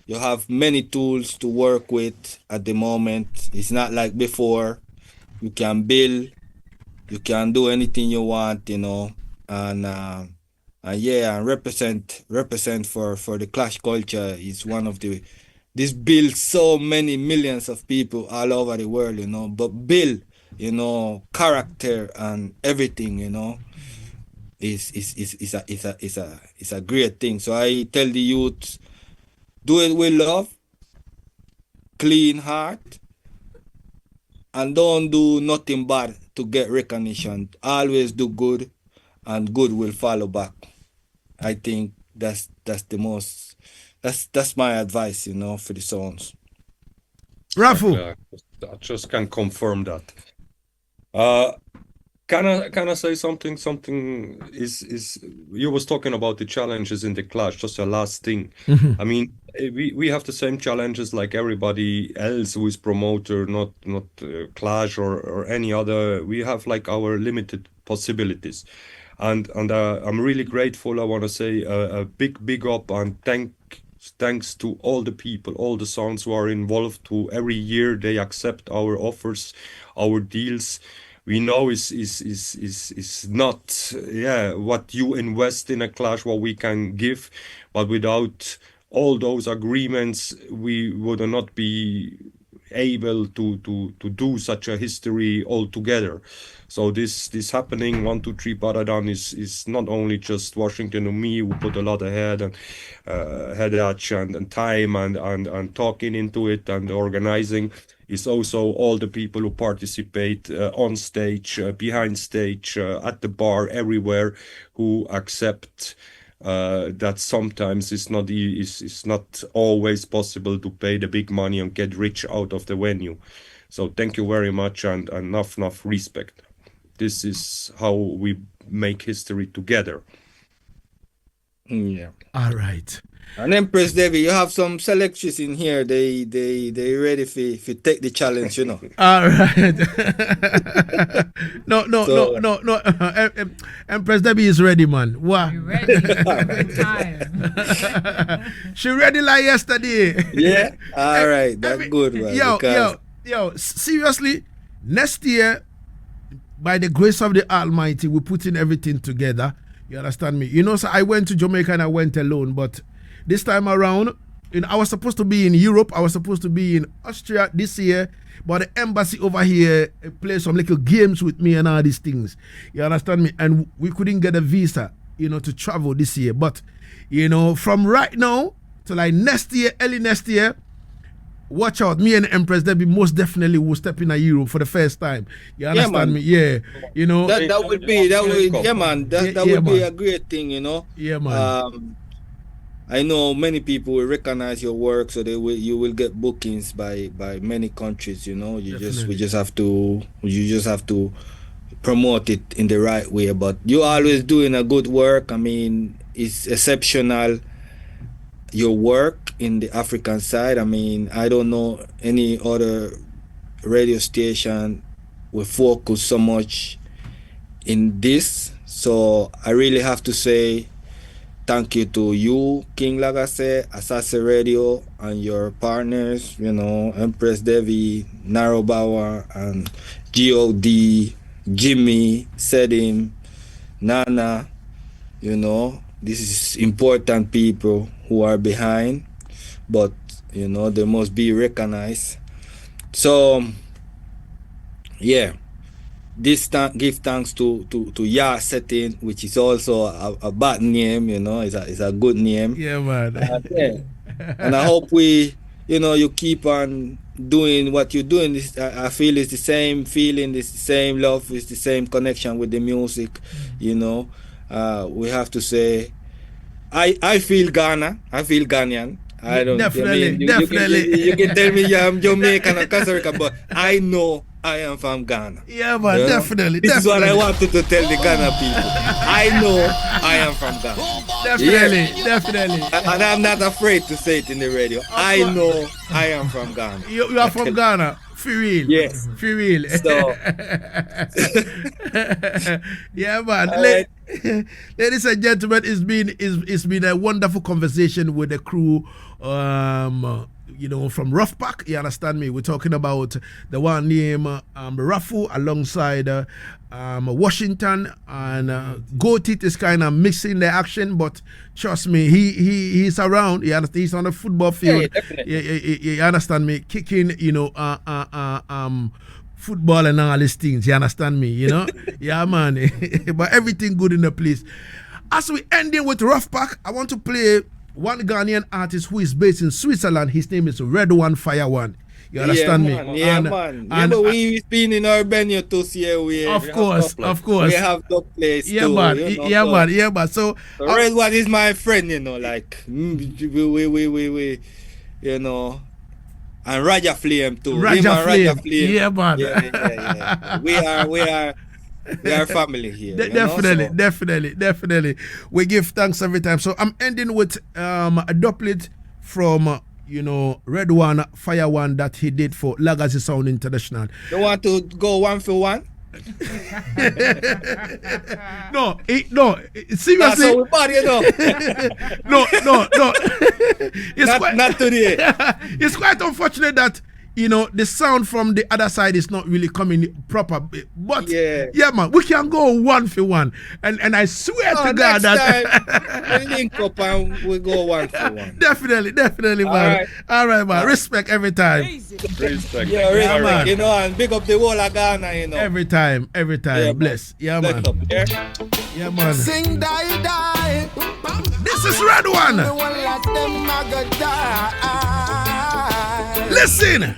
You have many tools to work with at the moment. It's not like before. You can build. You can do anything you want. And yeah, and represent for the clash culture is one of the. This builds so many millions of people all over the world, but build, character and everything, is a great thing. So I tell the youth, do it with love, clean heart, and don't do nothing bad to get recognition. Always do good, and good will follow back. I think that's the most. That's my advice, for the songs. Raffle. I just can confirm that. Can I say something? Something is you was talking about the challenges in the clash. Just a last thing. I mean, we have the same challenges like everybody else who is promoter, not clash or any other. We have like our limited possibilities, and I'm really grateful. I want to say a big up and thanks to all the people, all the sounds who are involved. Who every year they accept our offers, our deals. We know is not what you invest in a clash, what we can give, but without all those agreements, we would not be able to do such a history altogether. So this happening 1, 2, 3 Baddadan is not only just Washington and me who put a lot of head and time and talking into it and organizing. It's also all the people who participate on stage, behind stage, at the bar, everywhere, who accept that sometimes it's not always possible to pay the big money and get rich out of the venue. So thank you very much and enough respect. This is how we make history together. Yeah. All right. And Empress Debbie, you have some selections in here. They ready for take the challenge, All right. No. Empress Debbie is ready, man. Wow. You ready every time. She ready like yesterday. Yeah. All right. That's good, man. Yo. Seriously, next year, by the grace of the Almighty, we're putting everything together. You understand me? So I went to Jamaica and I went alone, but this time around, I was supposed to be in Europe. I was supposed to be in Austria this year, but the embassy over here played some little games with me and all these things. You understand me? And we couldn't get a visa, to travel this year. But, from right now to like next year, early next year, watch out. Me and Empress Debbie most definitely will step in a Europe for the first time. You understand me? Yeah. That would be a great thing, Yeah, man. I know many people will recognize your work, so you will get bookings by many countries. We just have to promote it in the right way. But you're always doing a good work. I mean, it's exceptional. Your work in the African side. I mean, I don't know any other radio station will focus so much in this. So I really have to say thank you to you, King Lagazee, Asaase Radio, and your partners, Empress Devi, Narrowbower, and God, Jimmy, Settingz, Nana. This is important people who are behind, but they must be recognized. So yeah, give thanks to Yaad Settingz, which is also a bad name, you know, it's a good name. Yeah, man. Yeah. And I hope you keep on doing what you're doing. I feel it's the same feeling, it's the same love, it's the same connection with the music, you know. We have to say, I feel Ghana, I feel Ghanaian. I don't Definitely, you definitely. can tell me I'm Jamaican or Costa Rica, but I know I am from Ghana. Yeah, man, You know? definitely. This is what I definitely. wanted to tell the Ghana people. I know I am from Ghana. Definitely, definitely. And I'm not afraid to say it in the radio. I know I am from Ghana. You are from Ghana. For real. Yes. For real. So, yeah, man. All right. Ladies and gentlemen, it's been a wonderful conversation with the crew. From Ruff Pack, you understand me? We're talking about the one named Ruff alongside Washington, and Goatit is kind of mixing the action, but trust me, he's around. He's on the football field. Yeah, definitely. You understand me? Kicking, football and all these things. You understand me? Yeah, man. But everything good in the place. As we ending with Ruff Pack, I want to play one Ghanaian artist who is based in Switzerland. His name is Red One Fire One. You understand me? Yeah, man. But we've been in our venue to see we of course. We have the place Yeah, too. man. You know, Yeah, so, man. Yeah, man. So Red One is my friend, like we and Raja Flame too. Him Raja and Flame. Raja Flame. Yeah, man. Yeah. We are family here. Definitely. We give thanks every time. So I'm ending with a doublet from Red One, Fire One that he did for Lagazee Sound International. You want to go one for one? No, seriously. That's how we party, No. not today. It's quite unfortunate that the sound from the other side is not really coming proper. But yeah, man, we can go one for one, and I swear to God that we link up and we go one for one. Definitely, man. All right, man. Respect every time. Respect. Yeah, respect, man. and big up the whole of Ghana, Every time. Yeah, Bless. Yeah, man. Bless up, yeah? Yeah, man. Sing die. This is Red One. The one like them, I go die. Listen.